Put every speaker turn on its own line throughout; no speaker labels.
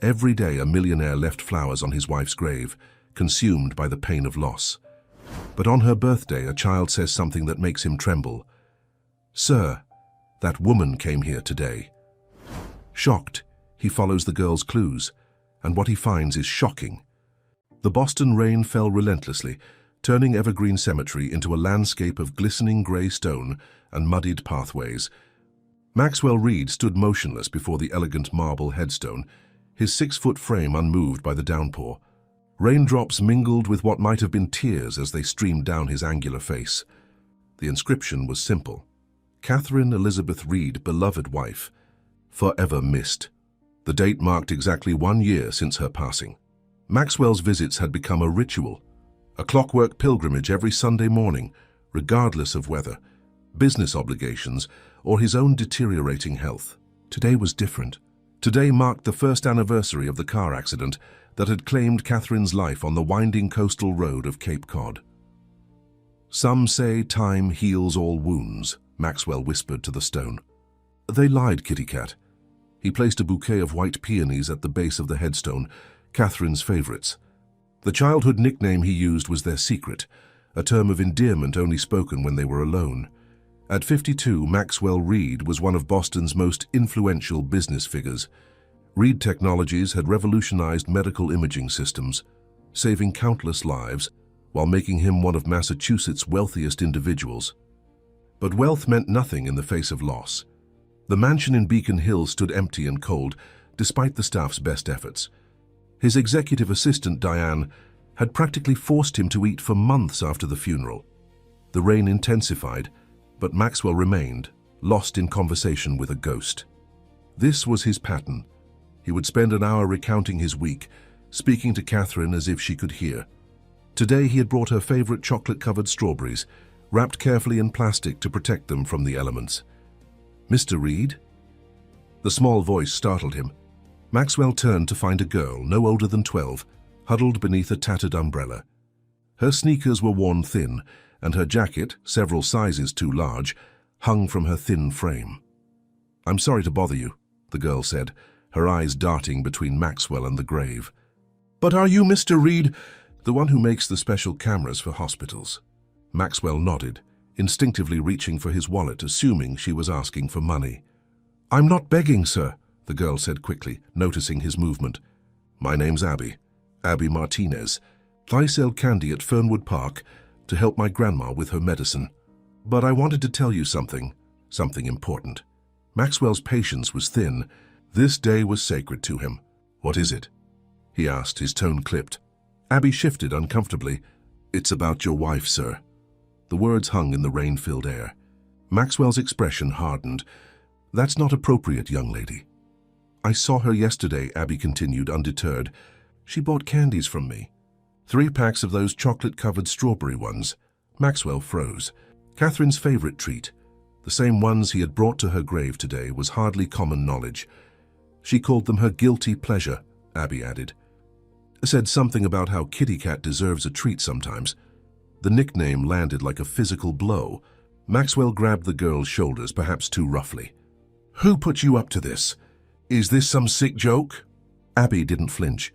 Every day a millionaire left flowers on his wife's grave, consumed by the pain of loss. But on her birthday, a child says something that makes him tremble. "Sir, that woman came here today." Shocked, he follows the girl's clues, and what he finds is shocking. The Boston rain fell relentlessly, turning Evergreen Cemetery into a landscape of glistening gray stone and muddied pathways. Maxwell Reed stood motionless before the elegant marble headstone, his 6-foot frame unmoved by the downpour. Raindrops mingled with what might have been tears as they streamed down his angular face. The inscription was simple: Catherine Elizabeth Reed, beloved wife, forever missed. The date marked exactly 1 year since her passing. Maxwell's visits had become a ritual, a clockwork pilgrimage every Sunday morning, regardless of weather, business obligations, or his own deteriorating health. Today was different. Today marked the first anniversary of the car accident that had claimed Catherine's life on the winding coastal road of Cape Cod. "Some say time heals all wounds," Maxwell whispered to the stone. They lied, Kitty Cat. He placed a bouquet of white peonies at the base of the headstone, Catherine's favorites. The childhood nickname he used was their secret, a term of endearment only spoken when they were alone. At 52, Maxwell Reed was one of Boston's most influential business figures. Reed Technologies had revolutionized medical imaging systems, saving countless lives while making him one of Massachusetts' wealthiest individuals. But wealth meant nothing in the face of loss. The mansion in Beacon Hill stood empty and cold, despite the staff's best efforts. His executive assistant, Diane, had practically forced him to eat for months after the funeral. The rain intensified, but Maxwell remained, lost in conversation with a ghost. This was his pattern. He would spend an hour recounting his week, speaking to Catherine as if she could hear. Today he had brought her favorite chocolate-covered strawberries, wrapped carefully in plastic to protect them from the elements. "Mr. Reed?" The small voice startled him. Maxwell turned to find a girl, no older than 12, huddled beneath a tattered umbrella. Her sneakers were worn thin, and her jacket, several sizes too large, hung from her thin frame. "I'm sorry to bother you," the girl said, her eyes darting between Maxwell and the grave. "But are you Mr. Reed, the one who makes the special cameras for hospitals?" Maxwell nodded, instinctively reaching for his wallet, assuming she was asking for money. "I'm not begging, sir," the girl said quickly, noticing his movement. "My name's Abby Martinez. I sell candy at Fernwood Park to help my grandma with her medicine. But I wanted to tell you something important." Maxwell's patience was thin. This day was sacred to him. "What is it?" he asked, his tone clipped. Abby shifted uncomfortably. "It's about your wife, sir." The words hung in the rain-filled air. Maxwell's expression hardened. "That's not appropriate, young lady." "I saw her yesterday," Abby continued, undeterred. "She bought candies from me. 3 packs of those chocolate-covered strawberry ones." Maxwell froze. Catherine's favorite treat, the same ones he had brought to her grave today, was hardly common knowledge. "She called them her guilty pleasure," Abby added. Said something about how Kitty Cat deserves a treat sometimes. The nickname landed like a physical blow. Maxwell grabbed the girl's shoulders, perhaps too roughly. "Who put you up to this? Is this some sick joke?" Abby didn't flinch.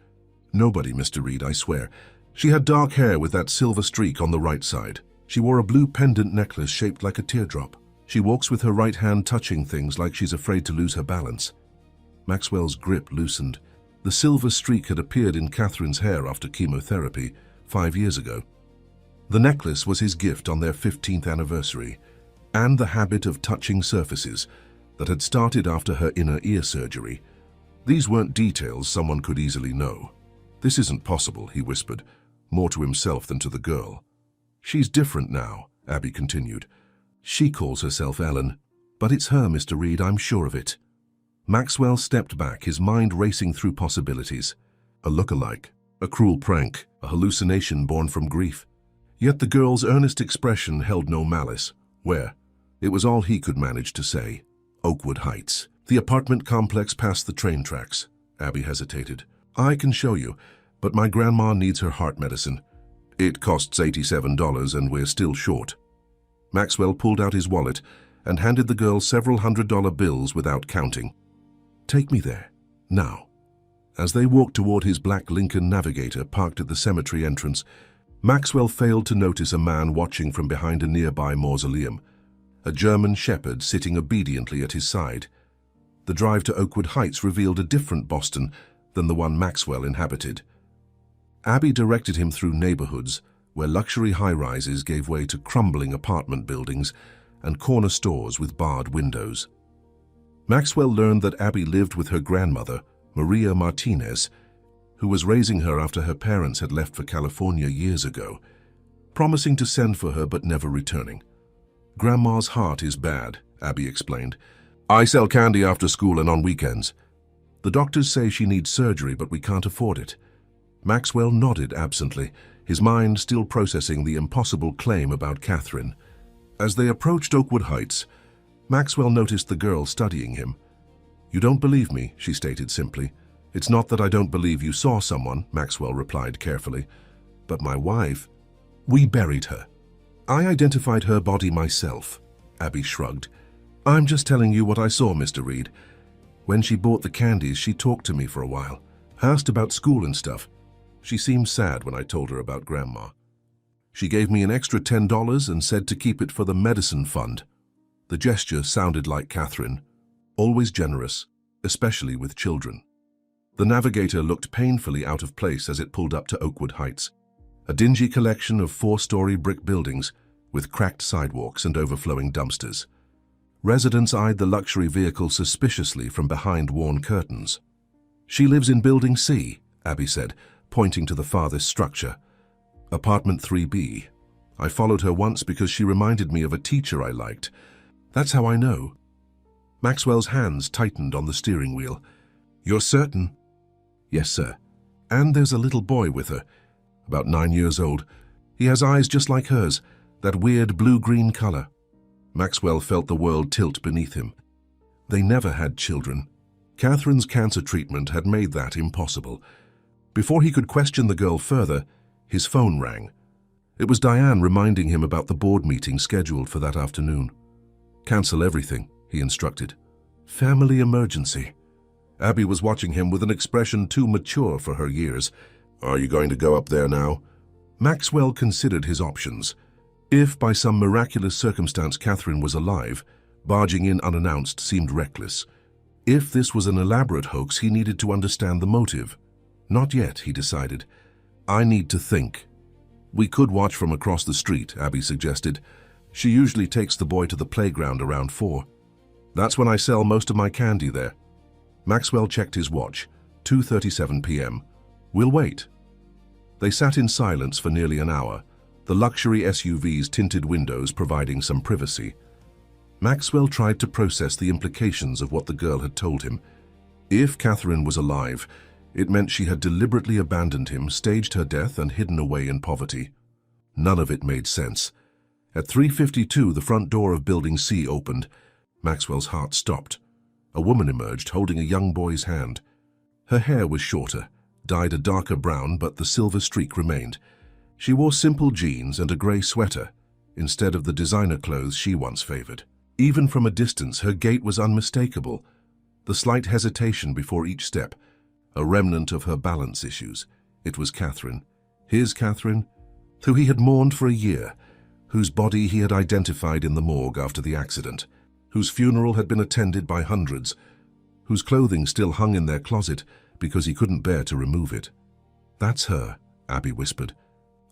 "Nobody, Mr. Reed, I swear. She had dark hair with that silver streak on the right side. She wore a blue pendant necklace shaped like a teardrop. She walks with her right hand touching things like she's afraid to lose her balance." Maxwell's grip loosened. The silver streak had appeared in Catherine's hair after chemotherapy 5 years ago. The necklace was his gift on their 15th anniversary, and the habit of touching surfaces that had started after her inner ear surgery. These weren't details someone could easily know. "This isn't possible," he whispered, more to himself than to the girl. "She's different now," Abby continued. "She calls herself Ellen, but it's her, Mr. Reed, I'm sure of it." Maxwell stepped back, his mind racing through possibilities. A look-alike, a cruel prank, a hallucination born from grief. Yet the girl's earnest expression held no malice. Where? It was all he could manage to say. Oakwood Heights. The apartment complex past the train tracks. Abby hesitated. "I can show you, but my grandma needs her heart medicine. It costs $87 and we're still short." Maxwell pulled out his wallet and handed the girl several $100 bills without counting. "Take me there, now." As they walked toward his black Lincoln Navigator parked at the cemetery entrance, Maxwell failed to notice a man watching from behind a nearby mausoleum, a German shepherd sitting obediently at his side. The drive to Oakwood Heights revealed a different Boston than the one Maxwell inhabited. Abby directed him through neighborhoods where luxury high-rises gave way to crumbling apartment buildings and corner stores with barred windows. Maxwell learned that Abby lived with her grandmother, Maria Martinez, who was raising her after her parents had left for California years ago, promising to send for her but never returning. "Grandma's heart is bad," Abby explained. "I sell candy after school and on weekends. The doctors say she needs surgery, but we can't afford it." Maxwell nodded absently, his mind still processing the impossible claim about Catherine. As they approached Oakwood Heights, Maxwell noticed the girl studying him. "You don't believe me," she stated simply. "It's not that I don't believe you saw someone," Maxwell replied carefully. "But my wife, we buried her. I identified her body myself," Abby shrugged. "I'm just telling you what I saw, Mr. Reed. When she bought the candies, she talked to me for a while, asked about school and stuff. She seemed sad when I told her about Grandma. She gave me an extra $10 and said to keep it for the medicine fund." The gesture sounded like Catherine, always generous, especially with children. The Navigator looked painfully out of place as it pulled up to Oakwood Heights, a dingy collection of 4-story brick buildings with cracked sidewalks and overflowing dumpsters. Residents eyed the luxury vehicle suspiciously from behind worn curtains. "She lives in Building C," Abby said, pointing to the farthest structure. "Apartment 3B. I followed her once because she reminded me of a teacher I liked. That's how I know." Maxwell's hands tightened on the steering wheel. "You're certain?" "Yes, sir. And there's a little boy with her, about 9 years old. He has eyes just like hers, that weird blue-green color." Maxwell felt the world tilt beneath him. They never had children. Catherine's cancer treatment had made that impossible. Before he could question the girl further, his phone rang. It was Diane reminding him about the board meeting scheduled for that afternoon. "Cancel everything," he instructed. "Family emergency." Abby was watching him with an expression too mature for her years. "Are you going to go up there now?" Maxwell considered his options. If, by some miraculous circumstance, Catherine was alive, barging in unannounced seemed reckless. If this was an elaborate hoax, he needed to understand the motive. Not yet, he decided. "I need to think." "We could watch from across the street," Abby suggested. "She usually takes the boy to the playground around 4. That's when I sell most of my candy there." Maxwell checked his watch. 2:37 p.m. "We'll wait." They sat in silence for nearly an hour, the luxury SUV's tinted windows providing some privacy. Maxwell tried to process the implications of what the girl had told him. If Catherine was alive, it meant she had deliberately abandoned him, staged her death, and hidden away in poverty. None of it made sense. At 3:52, the front door of Building C opened. Maxwell's heart stopped. A woman emerged, holding a young boy's hand. Her hair was shorter, dyed a darker brown, but the silver streak remained. She wore simple jeans and a gray sweater, instead of the designer clothes she once favored. Even from a distance, her gait was unmistakable, the slight hesitation before each step, a remnant of her balance issues. It was Catherine, his Catherine, who he had mourned for a year, whose body he had identified in the morgue after the accident, whose funeral had been attended by hundreds, whose clothing still hung in their closet because he couldn't bear to remove it. "That's her," Abby whispered.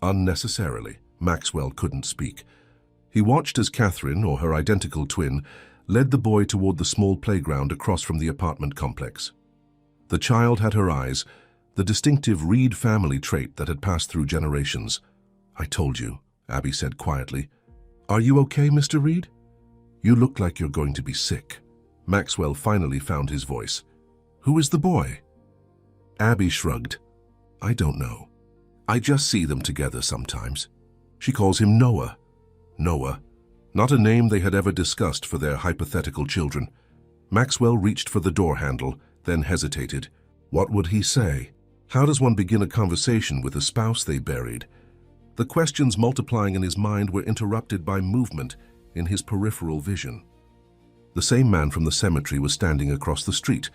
Unnecessarily, Maxwell couldn't speak. He watched as Catherine, or her identical twin, led the boy toward the small playground across from the apartment complex. The child had her eyes, the distinctive Reed family trait that had passed through generations. "I told you," Abby said quietly. "Are you okay, Mr. Reed? You look like you're going to be sick." Maxwell finally found his voice. "Who is the boy?" Abby shrugged. "I don't know. I just see them together sometimes." She calls him Noah. Noah, not a name they had ever discussed for their hypothetical children. Maxwell reached for the door handle, then hesitated. What would he say? How does one begin a conversation with a spouse they buried? The questions multiplying in his mind were interrupted by movement in his peripheral vision. The same man from the cemetery was standing across the street,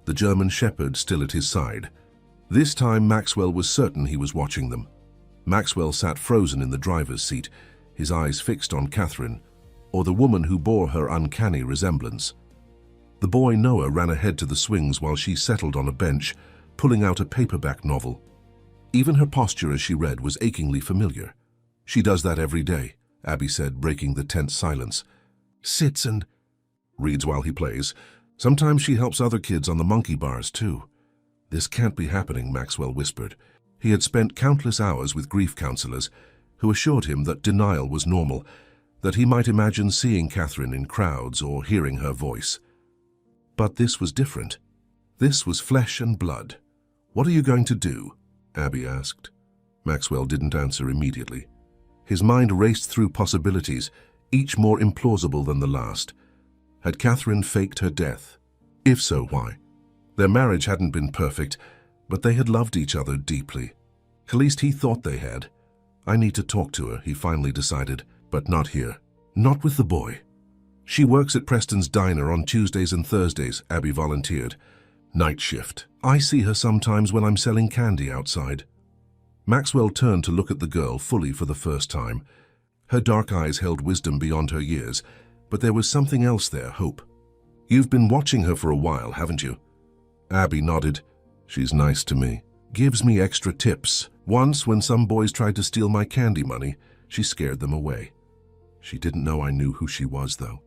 the German shepherd still at his side. This time Maxwell was certain he was watching them. Maxwell sat frozen in the driver's seat, his eyes fixed on Catherine, or the woman who bore her uncanny resemblance. The boy Noah ran ahead to the swings while she settled on a bench, pulling out a paperback novel. Even her posture as she read was achingly familiar. "She does that every day," Abby said, breaking the tense silence. "Sits and reads while he plays. Sometimes she helps other kids on the monkey bars, too." "This can't be happening," Maxwell whispered. He had spent countless hours with grief counselors who assured him that denial was normal, that he might imagine seeing Catherine in crowds or hearing her voice. But this was different. This was flesh and blood. "What are you going to do?" Abby asked. Maxwell didn't answer immediately. His mind raced through possibilities, each more implausible than the last. Had Catherine faked her death? If so, why? Their marriage hadn't been perfect, but they had loved each other deeply. At least he thought they had. "I need to talk to her," he finally decided, "but not here. Not with the boy." "She works at Preston's Diner on Tuesdays and Thursdays," Abby volunteered. "Night shift. I see her sometimes when I'm selling candy outside." Maxwell turned to look at the girl fully for the first time. Her dark eyes held wisdom beyond her years, but there was something else there, hope. "You've been watching her for a while, haven't you?" Abby nodded. "She's nice to me. Gives me extra tips. Once, when some boys tried to steal my candy money, she scared them away." She didn't know I knew who she was, though.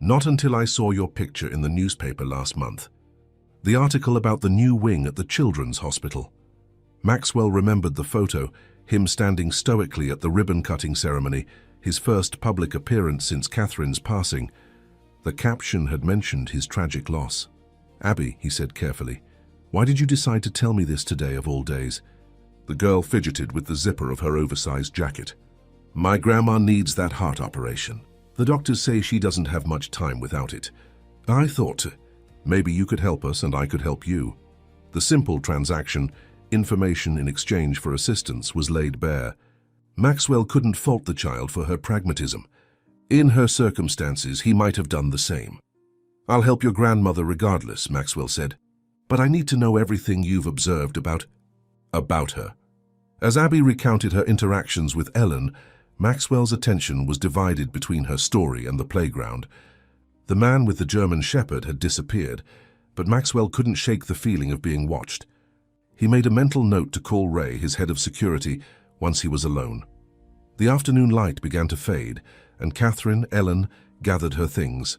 "Not until I saw your picture in the newspaper last month. The article about the new wing at the children's hospital." Maxwell remembered the photo, him standing stoically at the ribbon-cutting ceremony, his first public appearance since Catherine's passing. The caption had mentioned his tragic loss. "Abby," he said carefully, "why did you decide to tell me this today of all days?" The girl fidgeted with the zipper of her oversized jacket. "My grandma needs that heart operation. The doctors say she doesn't have much time without it. I thought, maybe you could help us and I could help you." The simple transaction, information in exchange for assistance, was laid bare. Maxwell couldn't fault the child for her pragmatism. In her circumstances, he might have done the same. "I'll help your grandmother regardless," Maxwell said. "But I need to know everything you've observed about her." As Abby recounted her interactions with Ellen, Maxwell's attention was divided between her story and the playground. The man with the German Shepherd had disappeared, but Maxwell couldn't shake the feeling of being watched. He made a mental note to call Ray, his head of security, once he was alone. The afternoon light began to fade, and Catherine, Ellen, gathered her things.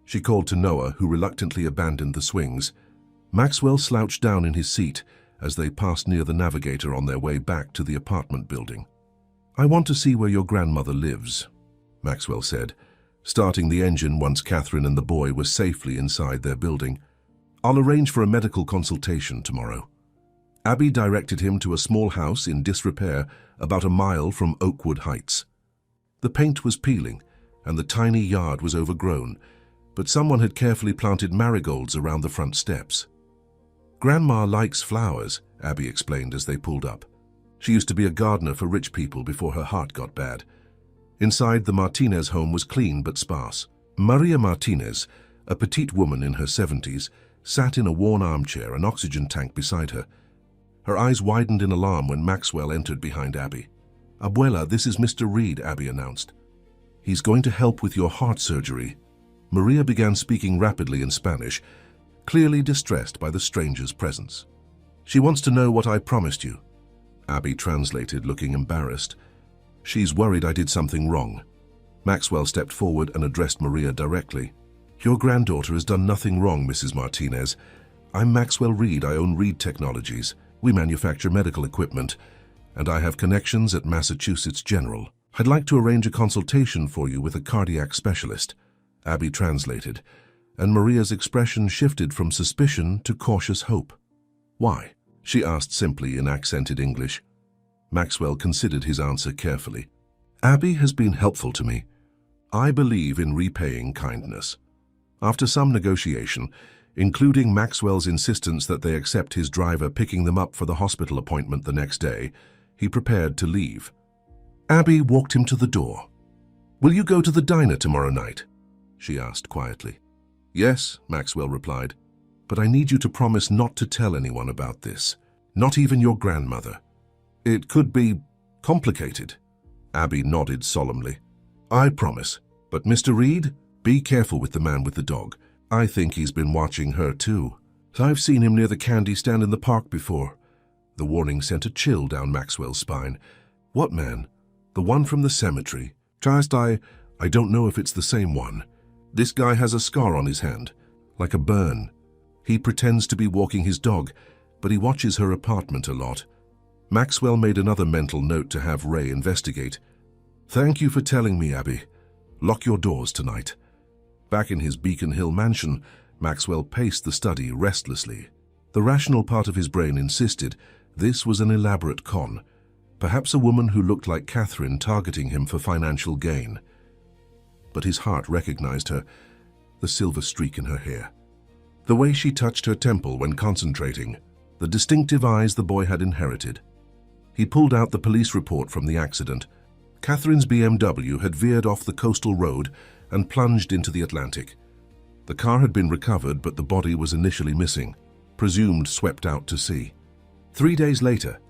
She called to Noah, who reluctantly abandoned the swings. Maxwell slouched down in his seat as they passed near the navigator on their way back to the apartment building. "I want to see where your grandmother lives," Maxwell said, starting the engine once Catherine and the boy were safely inside their building. "I'll arrange for a medical consultation tomorrow." Abby directed him to a small house in disrepair about a mile from Oakwood Heights. The paint was peeling, and the tiny yard was overgrown, but someone had carefully planted marigolds around the front steps. "Grandma likes flowers," Abby explained as they pulled up. She used to be a gardener for rich people before her heart got bad. Inside, the Martinez home was clean but sparse. Maria Martinez, a petite woman in her 70s, sat in a worn armchair, an oxygen tank beside her. Her eyes widened in alarm when Maxwell entered behind Abby. "Abuela, this is Mr. Reed," Abby announced. "He's going to help with your heart surgery." Maria began speaking rapidly in Spanish, clearly distressed by the stranger's presence. "She wants to know what I promised you." Abby translated, looking embarrassed. "She's worried I did something wrong." Maxwell stepped forward and addressed Maria directly. "Your granddaughter has done nothing wrong, Mrs. Martinez. I'm Maxwell Reed. I own Reed Technologies. We manufacture medical equipment, and I have connections at Massachusetts General. I'd like to arrange a consultation for you with a cardiac specialist." Abby translated, and Maria's expression shifted from suspicion to cautious hope. "Why?" she asked simply in accented English. Maxwell considered his answer carefully. "Abby has been helpful to me. I believe in repaying kindness." After some negotiation, including Maxwell's insistence that they accept his driver picking them up for the hospital appointment the next day, he prepared to leave. Abby walked him to the door. "Will you go to the diner tomorrow night?" she asked quietly. "Yes," Maxwell replied, "but I need you to promise not to tell anyone about this." Not even your grandmother. It could be complicated. Abby nodded solemnly. I promise. But Mr. Reed, be careful with the man with the dog. I think he's been watching her too. I've seen him near the candy stand in the park before. The warning sent a chill down Maxwell's spine. What man? The one from the cemetery. Just I don't know if it's the same one. This guy has a scar on his hand, like a burn. He pretends to be walking his dog, but he watches her apartment a lot. Maxwell made another mental note to have Ray investigate. Thank you for telling me, Abby. Lock your doors tonight. Back in his Beacon Hill mansion, Maxwell paced the study restlessly. The rational part of his brain insisted this was an elaborate con, perhaps a woman who looked like Catherine targeting him for financial gain. But his heart recognized her, the silver streak in her hair, the way she touched her temple when concentrating, the distinctive eyes the boy had inherited. He pulled out the police report from the accident. Catherine's BMW had veered off the coastal road and plunged into the Atlantic. The car had been recovered, but the body was initially missing, presumed swept out to sea. 3 days later,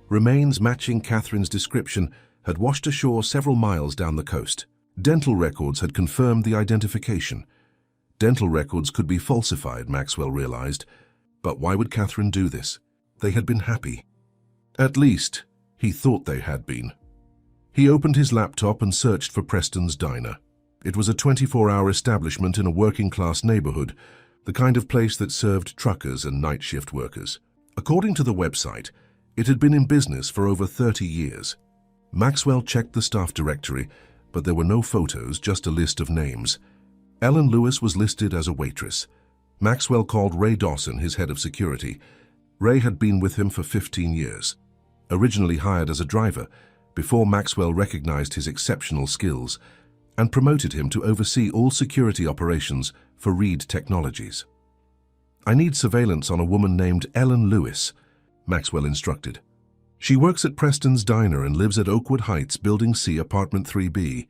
remains matching Catherine's description had washed ashore several miles down the coast. Dental records had confirmed the identification. Dental records could be falsified, Maxwell realized. But why would Catherine do this? They had been happy. At least, he thought they had been. He opened his laptop and searched for Preston's Diner. It was a 24-hour establishment in a working-class neighborhood, the kind of place that served truckers and night shift workers. According to the website, it had been in business for over 30 years. Maxwell checked the staff directory, but there were no photos, just a list of names. Ellen Lewis was listed as a waitress. Maxwell called Ray Dawson, his head of security. Ray had been with him for 15 years. Originally hired as a driver, before Maxwell recognized his exceptional skills and promoted him to oversee all security operations for Reed Technologies. I need surveillance on a woman named Ellen Lewis, Maxwell instructed. She works at Preston's Diner and lives at Oakwood Heights, Building C, Apartment 3B.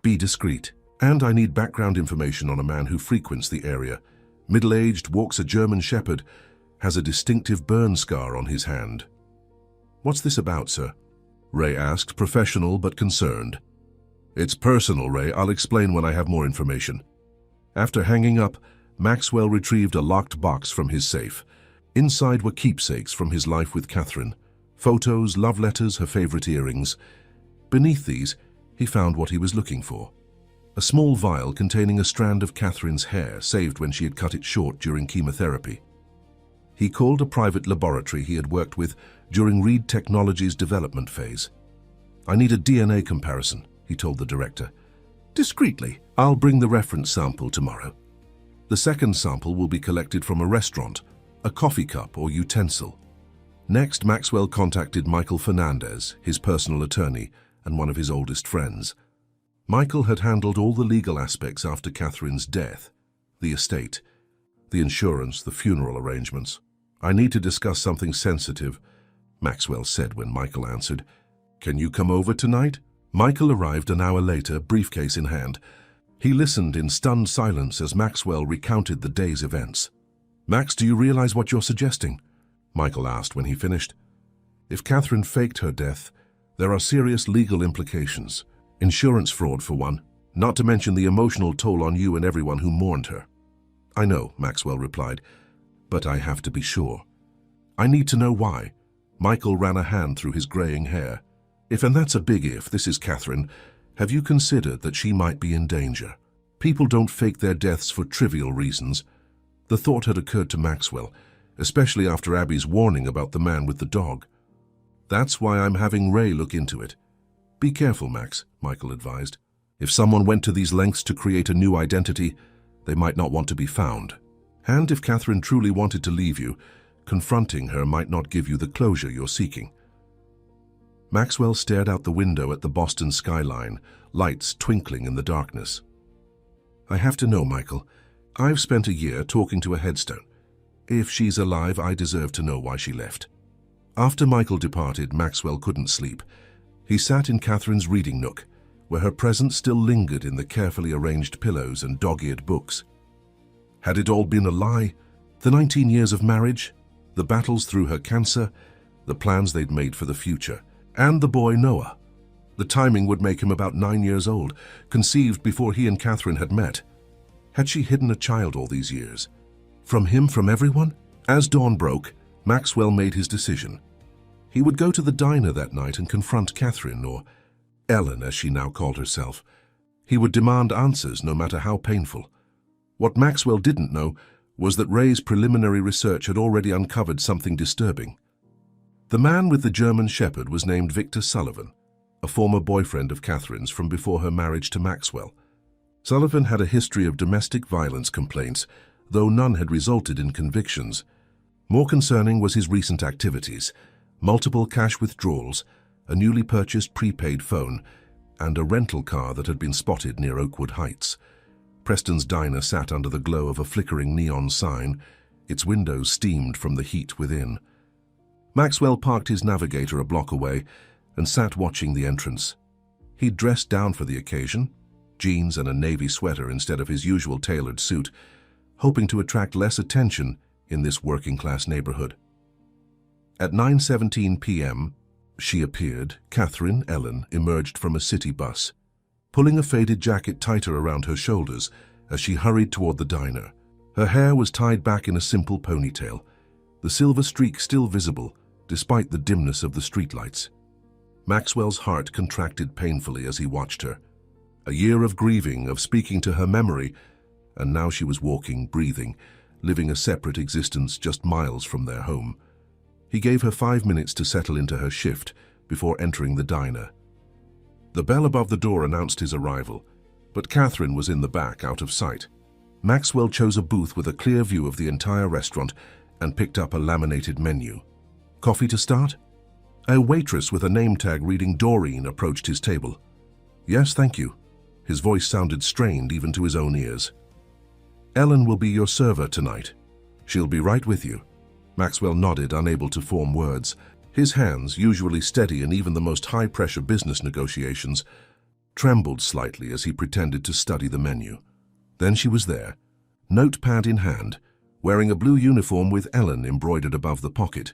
Be discreet. And I need background information on a man who frequents the area. Middle-aged, walks a German Shepherd, has a distinctive burn scar on his hand. What's this about, sir? Ray asked, professional but concerned. It's personal, Ray. I'll explain when I have more information. After hanging up, Maxwell retrieved a locked box from his safe. Inside were keepsakes from his life with Catherine. Photos, love letters, her favorite earrings. Beneath these, he found what he was looking for. A small vial containing a strand of Catherine's hair, saved when she had cut it short during chemotherapy. He called a private laboratory he had worked with during Reed Technologies' development phase. I need a DNA comparison, he told the director. Discreetly, I'll bring the reference sample tomorrow. The second sample will be collected from a restaurant, a coffee cup or utensil. Next, Maxwell contacted Michael Fernandez, his personal attorney and one of his oldest friends. Michael had handled all the legal aspects after Catherine's death, the estate, the insurance, the funeral arrangements. I need to discuss something sensitive, Maxwell said when Michael answered. Can you come over tonight? Michael arrived an hour later, briefcase in hand. He listened in stunned silence as Maxwell recounted the day's events. Max, do you realize what you're suggesting? Michael asked when he finished. If Catherine faked her death, there are serious legal implications. Insurance fraud, for one, not to mention the emotional toll on you and everyone who mourned her. I know, Maxwell replied, but I have to be sure. I need to know why. Michael ran a hand through his graying hair. If, and that's a big if, this is Catherine, have you considered that she might be in danger? People don't fake their deaths for trivial reasons. The thought had occurred to Maxwell, especially after Abby's warning about the man with the dog. That's why I'm having Ray look into it. Be careful, Max, Michael advised. If someone went to these lengths to create a new identity, they might not want to be found. And if Catherine truly wanted to leave you, confronting her might not give you the closure you're seeking. Maxwell stared out the window at the Boston skyline, lights twinkling in the darkness. I have to know, Michael. I've spent a year talking to a headstone. If she's alive, I deserve to know why she left. After Michael departed, Maxwell couldn't sleep. He sat in Catherine's reading nook, where her presence still lingered in the carefully arranged pillows and dog-eared books. Had it all been a lie? The 19 years of marriage? The battles through her cancer? the plans they'd made for the future, and the boy Noah. The timing would make him about 9 years old, conceived before he and Catherine had met. Had she hidden a child all these years? From him, from everyone? As dawn broke, Maxwell made his decision. He would go to the diner that night and confront Catherine, or Ellen as she now called herself. He would demand answers, no matter how painful. What Maxwell didn't know was that Ray's preliminary research had already uncovered something disturbing. The man with the German Shepherd was named Victor Sullivan, a former boyfriend of Catherine's from before her marriage to Maxwell. Sullivan had a history of domestic violence complaints, though none had resulted in convictions. More concerning was his recent activities: multiple cash withdrawals, a newly purchased prepaid phone, and a rental car that had been spotted near Oakwood Heights. Preston's diner sat under the glow of a flickering neon sign. Its windows steamed from the heat within. Maxwell parked his Navigator a block away and sat watching the entrance. He'd dressed down for the occasion, jeans and a navy sweater instead of his usual tailored suit, hoping to attract less attention in this working-class neighborhood. At 9:17 p.m., she appeared. Catherine Ellen emerged from a city bus, pulling a faded jacket tighter around her shoulders as she hurried toward the diner. Her hair was tied back in a simple ponytail, the silver streak still visible despite the dimness of the streetlights. Maxwell's heart contracted painfully as he watched her. A year of grieving, of speaking to her memory, and now she was walking, breathing, living a separate existence just miles from their home. He gave her 5 minutes to settle into her shift before entering the diner. The bell above the door announced his arrival, but Catherine was in the back, out of sight. Maxwell chose a booth with a clear view of the entire restaurant and picked up a laminated menu. Coffee to start? A waitress with a name tag reading Doreen approached his table. Yes, thank you. His voice sounded strained even to his own ears. Ellen will be your server tonight. She'll be right with you. Maxwell nodded, unable to form words. His hands, usually steady in even the most high-pressure business negotiations, trembled slightly as he pretended to study the menu. Then she was there, notepad in hand, wearing a blue uniform with Ellen embroidered above the pocket.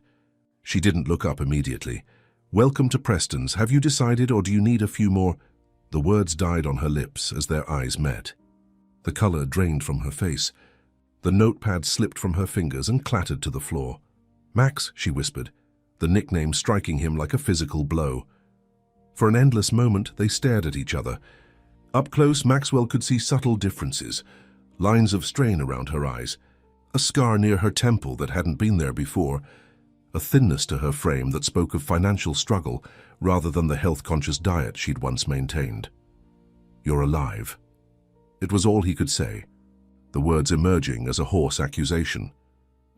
She didn't look up immediately. Welcome to Preston's. Have you decided, or do you need a few more? The words died on her lips as their eyes met. The color drained from her face. The notepad slipped from her fingers and clattered to the floor. Max, she whispered, the nickname striking him like a physical blow. For an endless moment, they stared at each other. Up close, Maxwell could see subtle differences, lines of strain around her eyes, a scar near her temple that hadn't been there before, a thinness to her frame that spoke of financial struggle rather than the health-conscious diet she'd once maintained. You're alive. It was all he could say, the words emerging as a hoarse accusation.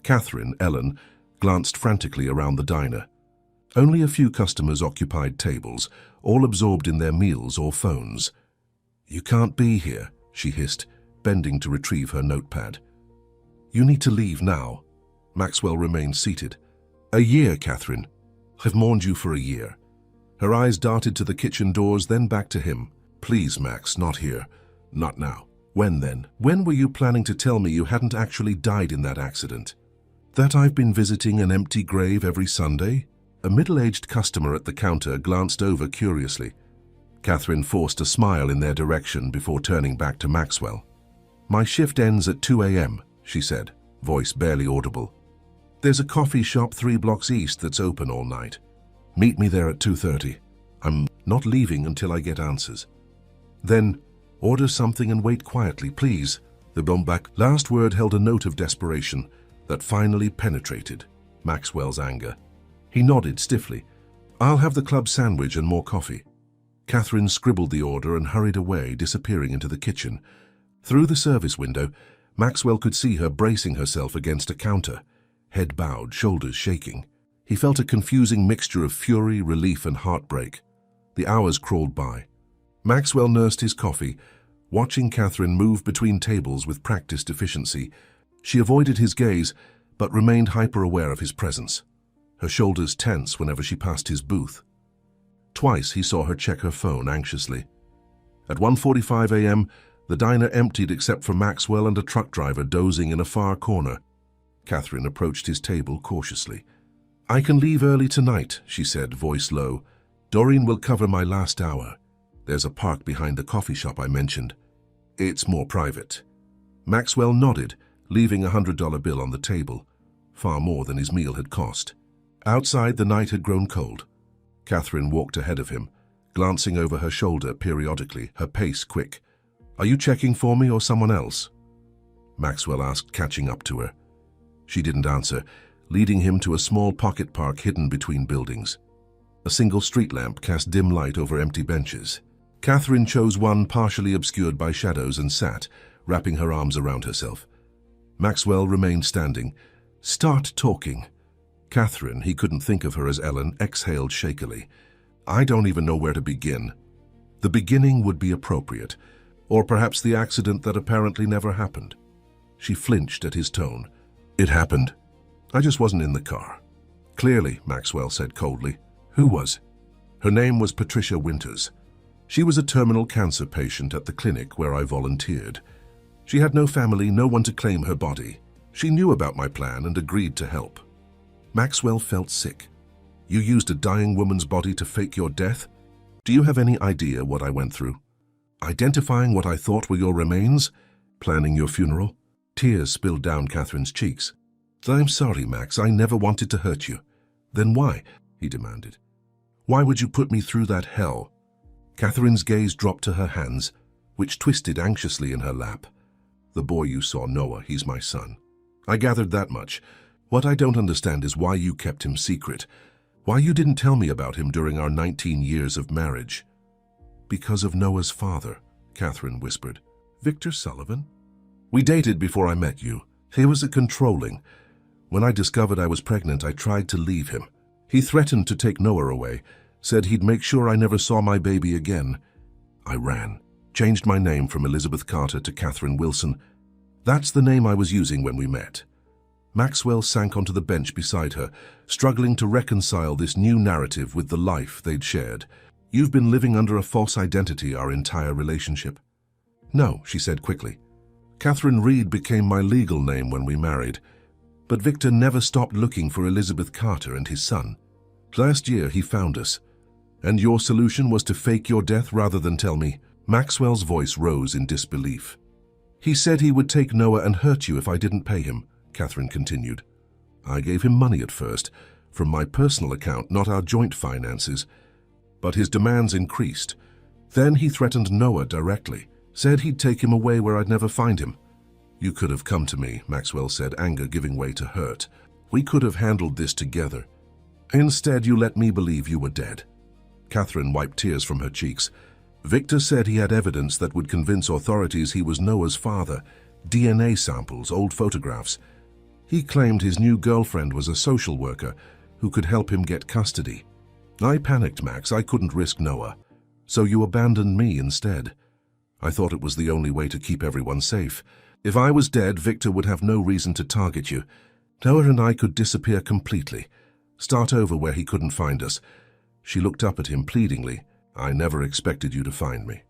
Catherine, Ellen, glanced frantically around the diner. Only a few customers occupied tables, all absorbed in their meals or phones. You can't be here, she hissed, bending to retrieve her notepad. You need to leave now. Maxwell remained seated. A year, Catherine. I've mourned you for a year. Her eyes darted to the kitchen doors, then back to him. Please, Max, not here. Not now. When then? When were you planning to tell me you hadn't actually died in that accident? That I've been visiting an empty grave every Sunday? A middle-aged customer at the counter glanced over curiously. Catherine forced a smile in their direction before turning back to Maxwell. My shift ends at 2 a.m., she said, voice barely audible. There's a coffee shop 3 blocks east that's open all night. Meet me there at 2:30. I'm not leaving until I get answers. Then, order something and wait quietly, please. The Blomback last word held a note of desperation that finally penetrated Maxwell's anger. He nodded stiffly. I'll have the club sandwich and more coffee. Catherine scribbled the order and hurried away, disappearing into the kitchen. Through the service window, Maxwell could see her bracing herself against a counter, head bowed, shoulders shaking. He felt a confusing mixture of fury, relief, and heartbreak. The hours crawled by. Maxwell nursed his coffee, watching Catherine move between tables with practiced efficiency. She avoided his gaze, but remained hyper-aware of his presence, her shoulders tense whenever she passed his booth. Twice he saw her check her phone anxiously. At 1:45 a.m., the diner emptied except for Maxwell and a truck driver dozing in a far corner. Catherine approached his table cautiously. I can leave early tonight, she said, voice low. Doreen will cover my last hour. There's a park behind the coffee shop I mentioned. It's more private. Maxwell nodded, leaving a $100 bill on the table, far more than his meal had cost. Outside, the night had grown cold. Catherine walked ahead of him, glancing over her shoulder periodically, her pace quick. Are you checking for me or someone else? Maxwell asked, catching up to her. She didn't answer, leading him to a small pocket park hidden between buildings. A single street lamp cast dim light over empty benches. Catherine chose one partially obscured by shadows and sat, wrapping her arms around herself. Maxwell remained standing. Start talking. Catherine, he couldn't think of her as Ellen, exhaled shakily. I don't even know where to begin. The beginning would be appropriate, or perhaps the accident that apparently never happened. She flinched at his tone. It happened. I just wasn't in the car. Clearly, Maxwell said coldly. Who was? Her name was Patricia Winters. She was a terminal cancer patient at the clinic where I volunteered. She had no family, no one to claim her body. She knew about my plan and agreed to help. Maxwell felt sick. You used a dying woman's body to fake your death? Do you have any idea what I went through? Identifying what I thought were your remains? Planning your funeral? Tears spilled down Catherine's cheeks. I'm sorry, Max. I never wanted to hurt you. Then why? He demanded. Why would you put me through that hell? Catherine's gaze dropped to her hands, which twisted anxiously in her lap. The boy you saw, Noah, he's my son. I gathered that much. What I don't understand is why you kept him secret. Why you didn't tell me about him during our 19 years of marriage. Because of Noah's father, Catherine whispered. Victor Sullivan? We dated before I met you. He was controlling. When I discovered I was pregnant, I tried to leave him. He threatened to take Noah away, said he'd make sure I never saw my baby again. I ran, changed my name from Elizabeth Carter to Catherine Wilson. That's the name I was using when we met. Maxwell sank onto the bench beside her, struggling to reconcile this new narrative with the life they'd shared. You've been living under a false identity our entire relationship. No, she said quickly. Catherine Reed became my legal name when we married. But Victor never stopped looking for Elizabeth Carter and his son. Last year he found us. And your solution was to fake your death rather than tell me. Maxwell's voice rose in disbelief. He said he would take Noah and hurt you if I didn't pay him, Catherine continued. I gave him money at first, from my personal account, not our joint finances. But his demands increased. Then he threatened Noah directly, said he'd take him away where I'd never find him. You could have come to me, Maxwell said, anger giving way to hurt. We could have handled this together. Instead, you let me believe you were dead. Catherine wiped tears from her cheeks. Victor said he had evidence that would convince authorities he was Noah's father. DNA samples, old photographs. He claimed his new girlfriend was a social worker who could help him get custody. I panicked, Max. I couldn't risk Noah. So you abandoned me instead. I thought it was the only way to keep everyone safe. If I was dead, Victor would have no reason to target you. Noah and I could disappear completely. Start over where he couldn't find us. She looked up at him pleadingly. I never expected you to find me.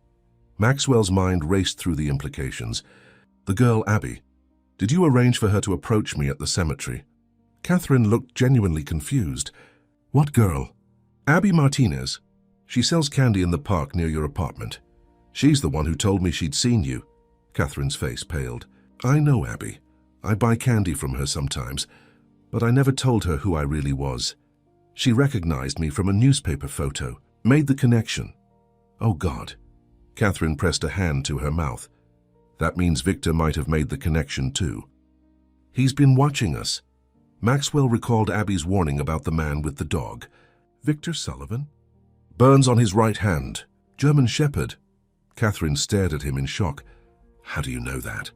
Maxwell's mind raced through the implications. The girl, Abby. Did you arrange for her to approach me at the cemetery? Catherine looked genuinely confused. What girl? Abby Martinez. She sells candy in the park near your apartment. She's the one who told me she'd seen you. Catherine's face paled. I know Abby. I buy candy from her sometimes, but I never told her who I really was. She recognized me from a newspaper photo, made the connection. Oh God. Catherine pressed a hand to her mouth. That means Victor might have made the connection too. He's been watching us. Maxwell recalled Abby's warning about the man with the dog. Victor Sullivan? Burns on his right hand. German Shepherd. Catherine stared at him in shock. How do you know that?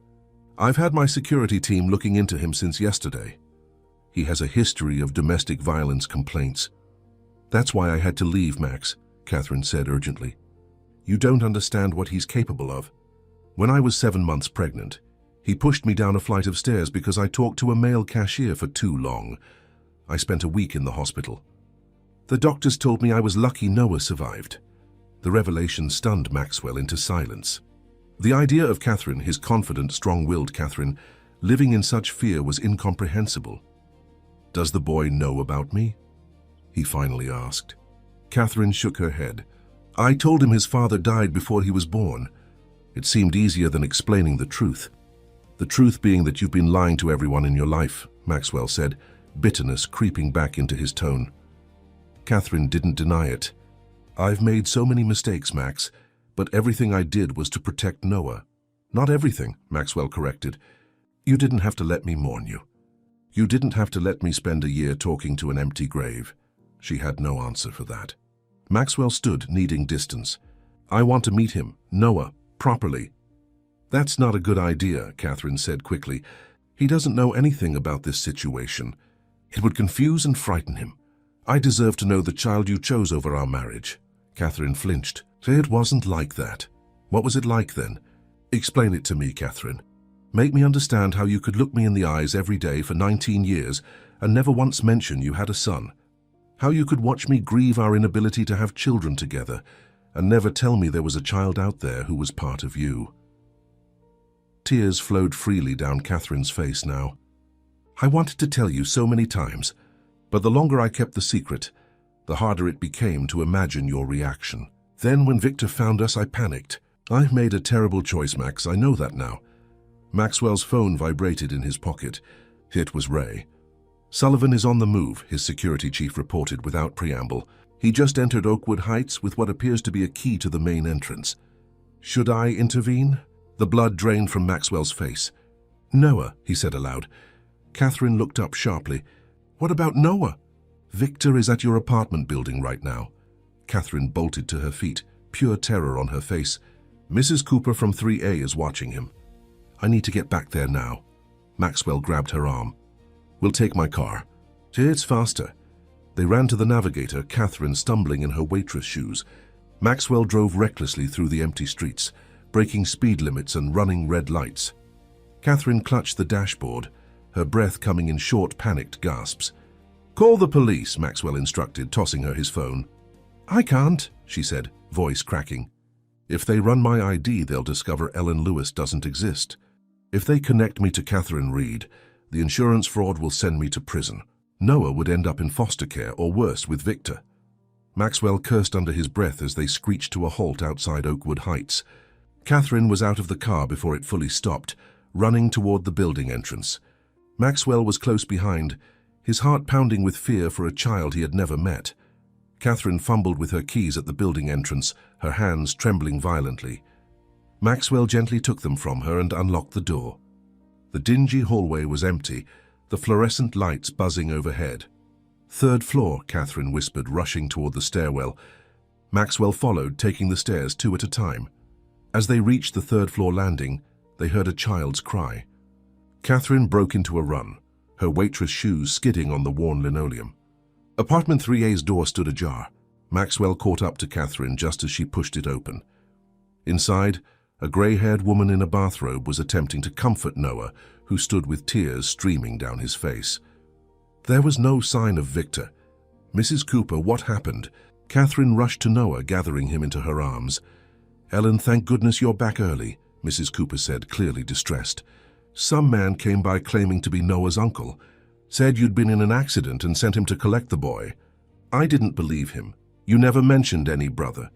I've had my security team looking into him since yesterday. He has a history of domestic violence complaints. That's why I had to leave, Max, Catherine said urgently. You don't understand what he's capable of. When I was 7 months pregnant, he pushed me down a flight of stairs because I talked to a male cashier for too long. I spent a week in the hospital. The doctors told me I was lucky Noah survived. The revelation stunned Maxwell into silence. The idea of Catherine, his confident, strong-willed Catherine, living in such fear was incomprehensible. "Does the boy know about me?" he finally asked. Catherine shook her head. "I told him his father died before he was born. It seemed easier than explaining the truth. The truth being that you've been lying to everyone in your life," Maxwell said, bitterness creeping back into his tone. Catherine didn't deny it. "I've made so many mistakes, Max, but everything I did was to protect Noah." "Not everything," Maxwell corrected. "You didn't have to let me mourn you. You didn't have to let me spend a year talking to an empty grave." She had no answer for that. Maxwell stood, needing distance. "I want to meet him, Noah, properly." "That's not a good idea," Catherine said quickly. "He doesn't know anything about this situation. It would confuse and frighten him. I deserve to know the child you chose over our marriage." Catherine flinched. "Say it wasn't like that. What was it like then? Explain it to me, Catherine. Make me understand how you could look me in the eyes every day for 19 years and never once mention you had a son. How you could watch me grieve our inability to have children together and never tell me there was a child out there who was part of you." Tears flowed freely down Catherine's face now. "I wanted to tell you so many times, but the longer I kept the secret, the harder it became to imagine your reaction. Then when Victor found us, I panicked. I've made a terrible choice, Max, I know that now." Maxwell's phone vibrated in his pocket. It was Ray. "Sullivan is on the move," his security chief reported without preamble. "He just entered Oakwood Heights with what appears to be a key to the main entrance." "Should I intervene?" The blood drained from Maxwell's face. "Noah," he said aloud. Catherine looked up sharply. "What about Noah?" "Victor is at your apartment building right now." Catherine bolted to her feet, pure terror on her face. "Mrs. Cooper from 3A is watching him. I need to get back there now." Maxwell grabbed her arm. "We'll take my car." "It's faster." They ran to the navigator, Catherine stumbling in her waitress shoes. Maxwell drove recklessly through the empty streets, breaking speed limits and running red lights. Catherine clutched the dashboard, her breath coming in short, panicked gasps. "Call the police," Maxwell instructed, tossing her his phone. "I can't," she said, voice cracking. "If they run my ID, they'll discover Ellen Lewis doesn't exist. If they connect me to Catherine Reed, the insurance fraud will send me to prison. Noah would end up in foster care or worse with Victor." Maxwell cursed under his breath as they screeched to a halt outside Oakwood Heights. Catherine was out of the car before it fully stopped, running toward the building entrance. Maxwell was close behind, his heart pounding with fear for a child he had never met. Catherine fumbled with her keys at the building entrance, her hands trembling violently. Maxwell gently took them from her and unlocked the door. The dingy hallway was empty, the fluorescent lights buzzing overhead. "Third floor," Catherine whispered, rushing toward the stairwell. Maxwell followed, taking the stairs 2 at a time. As they reached the third-floor landing, they heard a child's cry. Catherine broke into a run, her waitress shoes skidding on the worn linoleum. Apartment 3A's door stood ajar. Maxwell caught up to Catherine just as she pushed it open. Inside, a gray-haired woman in a bathrobe was attempting to comfort Noah, who stood with tears streaming down his face. There was no sign of Victor. "Mrs. Cooper, what happened?" Catherine rushed to Noah, gathering him into her arms. "Ellen, thank goodness you're back early," Mrs. Cooper said, clearly distressed. "Some man came by claiming to be Noah's uncle. Said you'd been in an accident and sent him to collect the boy. I didn't believe him. You never mentioned any brother.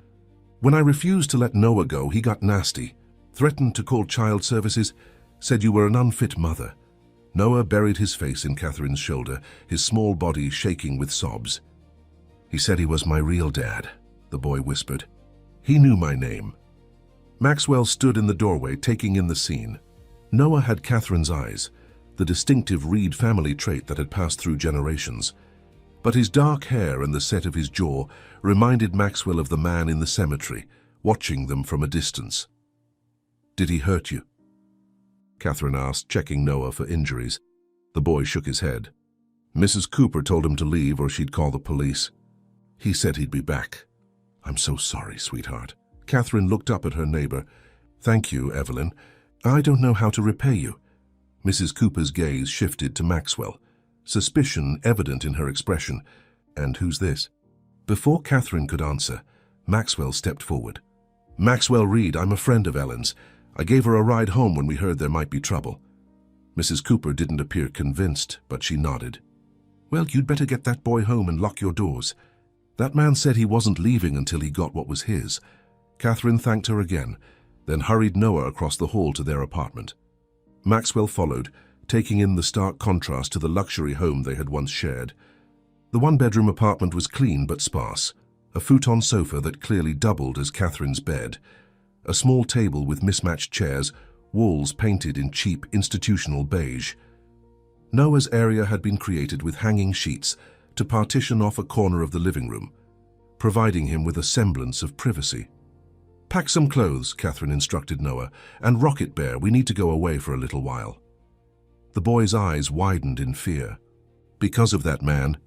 When I refused to let Noah go, he got nasty. Threatened to call child services, said you were an unfit mother." Noah buried his face in Catherine's shoulder, his small body shaking with sobs. "He said he was my real dad," the boy whispered. "He knew my name." Maxwell stood in the doorway, taking in the scene. Noah had Catherine's eyes, the distinctive Reed family trait that had passed through generations. But his dark hair and the set of his jaw reminded Maxwell of the man in the cemetery, watching them from a distance. "Did he hurt you?" Catherine asked, checking Noah for injuries. The boy shook his head. "Mrs. Cooper told him to leave or she'd call the police. He said he'd be back." "I'm so sorry, sweetheart." Catherine looked up at her neighbor. "Thank you, Evelyn. I don't know how to repay you." Mrs. Cooper's gaze shifted to Maxwell, suspicion evident in her expression. "And who's this?" Before Catherine could answer, Maxwell stepped forward. "Maxwell Reed, I'm a friend of Ellen's. I gave her a ride home when we heard there might be trouble." Mrs. Cooper didn't appear convinced, but she nodded. Well, you'd better get that boy home and lock your doors. That man said he wasn't leaving until he got what was his. Catherine thanked her again, then hurried Noah across the hall to their apartment. Maxwell followed, taking in the stark contrast to the luxury home they had once shared. The one-bedroom apartment was clean but sparse, a futon sofa that clearly doubled as Catherine's bed, a small table with mismatched chairs, walls painted in cheap institutional beige. Noah's area had been created with hanging sheets to partition off a corner of the living room, providing him with a semblance of privacy. "Pack some clothes," Catherine instructed Noah, "and Rocket Bear, we need to go away for a little while." The boy's eyes widened in fear. "Because of that man?"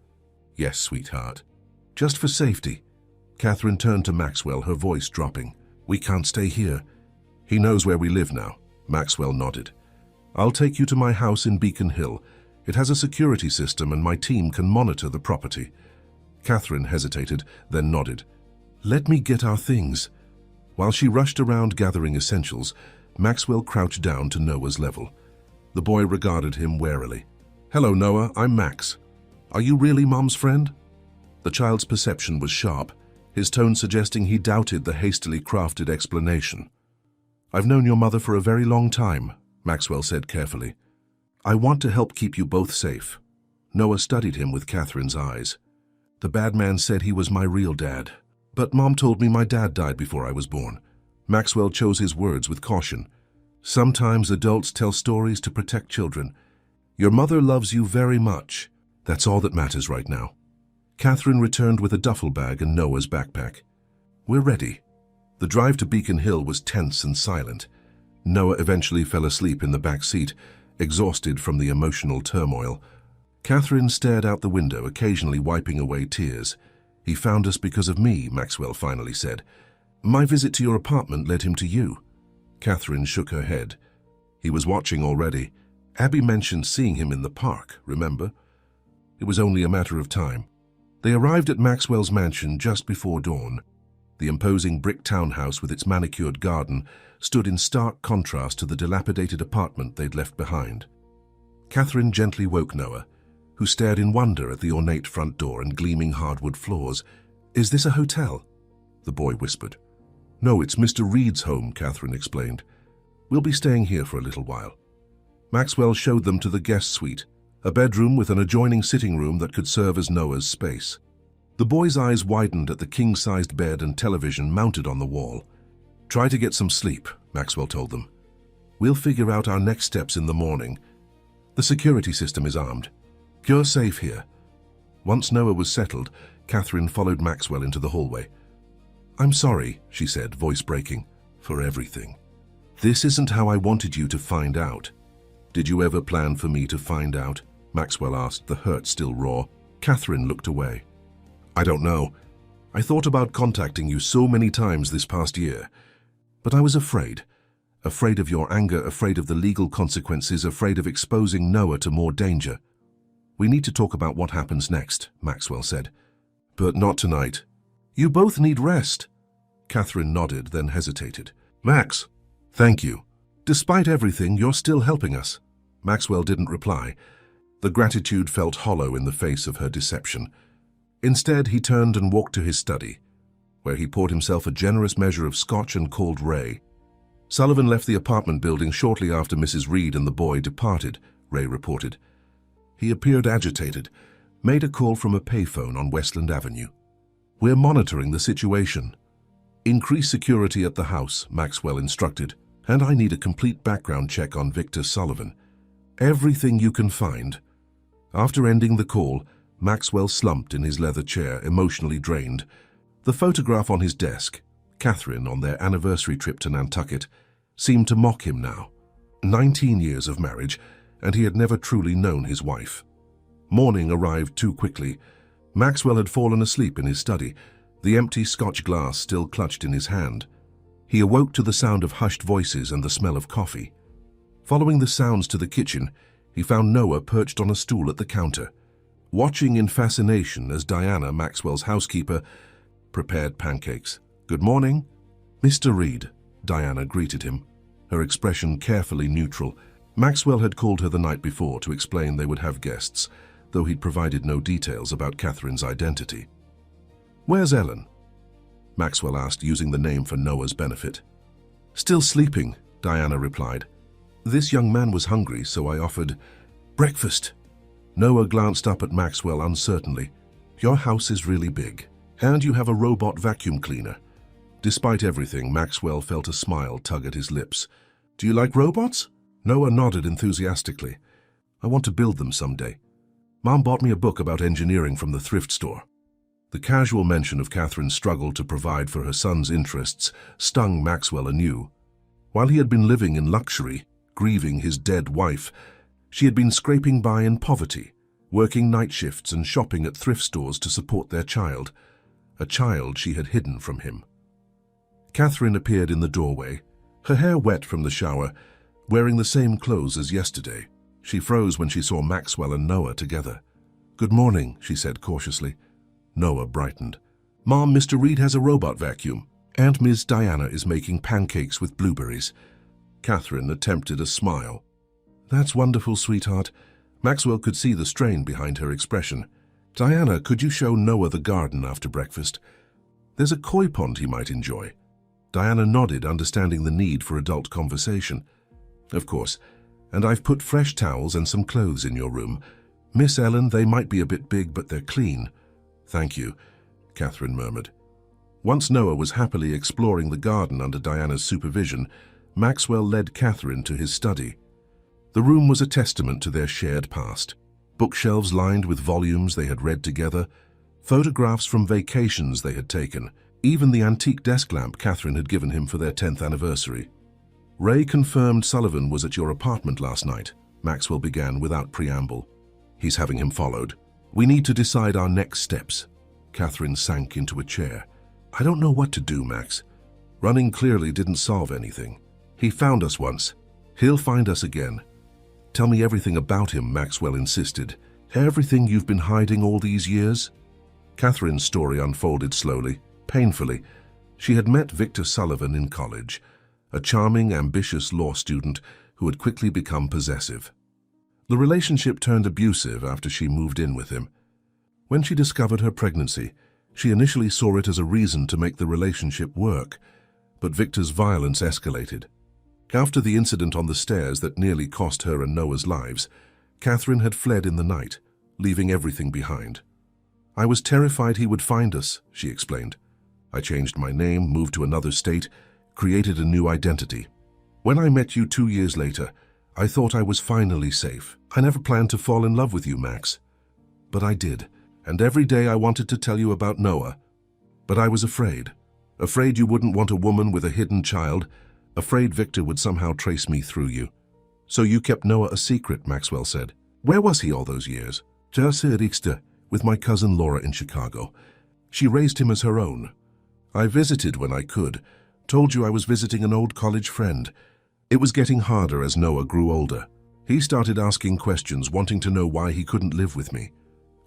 "Yes, sweetheart. Just for safety." Catherine turned to Maxwell, her voice dropping. "We can't stay here." "He knows where we live now." Maxwell nodded. "I'll take you to my house in Beacon Hill. It has a security system and my team can monitor the property." Catherine hesitated, then nodded. "Let me get our things." While she rushed around gathering essentials, Maxwell crouched down to Noah's level. The boy regarded him warily. "Hello, Noah, I'm Max. Are you really Mom's friend?" The child's perception was sharp, his tone suggesting he doubted the hastily crafted explanation. "I've known your mother for a very long time," Maxwell said carefully. "I want to help keep you both safe." Noah studied him with Catherine's eyes. "The bad man said he was my real dad, but Mom told me my dad died before I was born." Maxwell chose his words with caution. "Sometimes adults tell stories to protect children. Your mother loves you very much. That's all that matters right now." Catherine returned with a duffel bag and Noah's backpack. "We're ready." The drive to Beacon Hill was tense and silent. Noah eventually fell asleep in the back seat, exhausted from the emotional turmoil. Catherine stared out the window, occasionally wiping away tears. "He found us because of me," Maxwell finally said. "My visit to your apartment led him to you." Catherine shook her head. "He was watching already. Abby mentioned seeing him in the park, remember? It was only a matter of time." They arrived at Maxwell's mansion just before dawn. The imposing brick townhouse with its manicured garden stood in stark contrast to the dilapidated apartment they'd left behind. Catherine gently woke Noah, who stared in wonder at the ornate front door and gleaming hardwood floors. "Is this a hotel?" the boy whispered. "No, it's Mr. Reed's home," Catherine explained. "We'll be staying here for a little while." Maxwell showed them to the guest suite, a bedroom with an adjoining sitting room that could serve as Noah's space. The boy's eyes widened at the king-sized bed and television mounted on the wall. "Try to get some sleep," Maxwell told them. "We'll figure out our next steps in the morning. The security system is armed. You're safe here." Once Noah was settled, Catherine followed Maxwell into the hallway. "I'm sorry," she said, voice breaking, "for everything. This isn't how I wanted you to find out." "Did you ever plan for me to find out?" Maxwell asked, the hurt still raw. Catherine looked away. "I don't know. I thought about contacting you so many times this past year. But I was afraid. Afraid of your anger, afraid of the legal consequences, afraid of exposing Noah to more danger." "We need to talk about what happens next," Maxwell said. "But not tonight. You both need rest." Catherine nodded, then hesitated. "Max, thank you. Despite everything, you're still helping us." Maxwell didn't reply. The gratitude felt hollow in the face of her deception. Instead, he turned and walked to his study, where he poured himself a generous measure of scotch and called Ray. Sullivan left the apartment building shortly after Mrs. Reed and the boy departed, Ray reported. He appeared agitated, made a call from a payphone on Westland Avenue. "We're monitoring the situation. Increase security at the house," Maxwell instructed, "and I need a complete background check on Victor Sullivan. Everything you can find." After ending the call, Maxwell slumped in his leather chair, emotionally drained. The photograph on his desk, Catherine on their anniversary trip to Nantucket, seemed to mock him now. 19 years of marriage, and he had never truly known his wife. Morning arrived too quickly. Maxwell had fallen asleep in his study, the empty Scotch glass still clutched in his hand. He awoke to the sound of hushed voices and the smell of coffee. Following the sounds to the kitchen, he found Noah perched on a stool at the counter, watching in fascination as Diana, Maxwell's housekeeper, prepared pancakes. "Good morning." "Mr. Reed," Diana greeted him, her expression carefully neutral. Maxwell had called her the night before to explain they would have guests, though he'd provided no details about Catherine's identity. "Where's Ellen?" Maxwell asked, using the name for Noah's benefit. "Still sleeping," Diana replied. "This young man was hungry, so I offered breakfast." Noah glanced up at Maxwell uncertainly. "Your house is really big, and you have a robot vacuum cleaner." Despite everything, Maxwell felt a smile tug at his lips. "Do you like robots?" Noah nodded enthusiastically. "I want to build them someday. Mom bought me a book about engineering from the thrift store." The casual mention of Catherine's struggle to provide for her son's interests stung Maxwell anew. While he had been living in luxury, grieving his dead wife, she had been scraping by in poverty, working night shifts and shopping at thrift stores to support their child, a child she had hidden from him. Catherine appeared in the doorway, her hair wet from the shower, wearing the same clothes as yesterday. She froze when she saw Maxwell and Noah together. "Good morning," she said cautiously. Noah brightened. "Mom, Mr. Reed has a robot vacuum, and Ms. Diana is making pancakes with blueberries." Catherine attempted a smile. "That's wonderful, sweetheart." Maxwell could see the strain behind her expression. "Diana, could you show Noah the garden after breakfast? There's a koi pond he might enjoy." Diana nodded, understanding the need for adult conversation. "Of course, and I've put fresh towels and some clothes in your room. Miss Ellen, they might be a bit big, but they're clean." "Thank you," Catherine murmured. Once Noah was happily exploring the garden under Diana's supervision, Maxwell led Catherine to his study. The room was a testament to their shared past. Bookshelves lined with volumes they had read together, photographs from vacations they had taken, even the antique desk lamp Catherine had given him for their 10th anniversary. "Ray confirmed Sullivan was at your apartment last night," Maxwell began without preamble. "He's having him followed. We need to decide our next steps." Catherine sank into a chair. "I don't know what to do, Max. Running clearly didn't solve anything. He found us once. He'll find us again." "Tell me everything about him," Maxwell insisted. "Everything you've been hiding all these years?" Catherine's story unfolded slowly, painfully. She had met Victor Sullivan in college, a charming, ambitious law student who had quickly become possessive. The relationship turned abusive after she moved in with him. When she discovered her pregnancy, she initially saw it as a reason to make the relationship work, but Victor's violence escalated. After the incident on the stairs that nearly cost her and Noah's lives, Catherine had fled in the night, leaving everything behind. "I was terrified he would find us," she explained. "I changed my name, moved to another state, created a new identity. When I met you 2 years later, I thought I was finally safe. I never planned to fall in love with you, Max. But I did, and every day I wanted to tell you about Noah. But I was afraid. Afraid you wouldn't want a woman with a hidden child, afraid Victor would somehow trace me through you. So you kept Noah a secret," Maxwell said. "Where was he all those years?" "Just here, Ixter, with my cousin Laura in Chicago. She raised him as her own. I visited when I could, told you I was visiting an old college friend. It was getting harder as Noah grew older. He started asking questions, wanting to know why he couldn't live with me.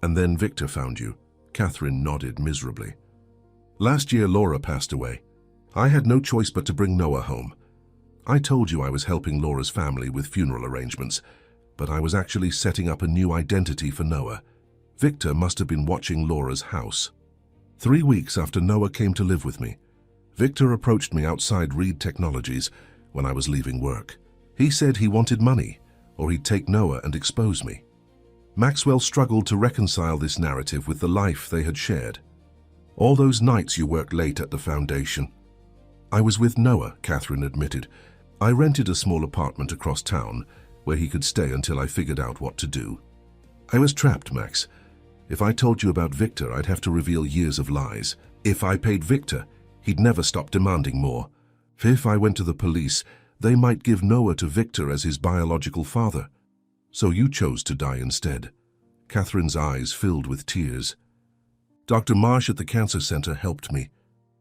And then Victor found you." Catherine nodded miserably. "Last year Laura passed away. I had no choice but to bring Noah home. I told you I was helping Laura's family with funeral arrangements, but I was actually setting up a new identity for Noah. Victor must have been watching Laura's house. 3 weeks after Noah came to live with me, Victor approached me outside Reed Technologies when I was leaving work. He said he wanted money, or he'd take Noah and expose me." Maxwell struggled to reconcile this narrative with the life they had shared. "All those nights you worked late at the foundation." "I was with Noah," Catherine admitted. "I rented a small apartment across town where he could stay until I figured out what to do. I was trapped, Max. If I told you about Victor, I'd have to reveal years of lies. If I paid Victor, he'd never stop demanding more. If I went to the police, they might give Noah to Victor as his biological father. So you chose to die instead." Catherine's eyes filled with tears. "Dr. Marsh at the cancer center helped me.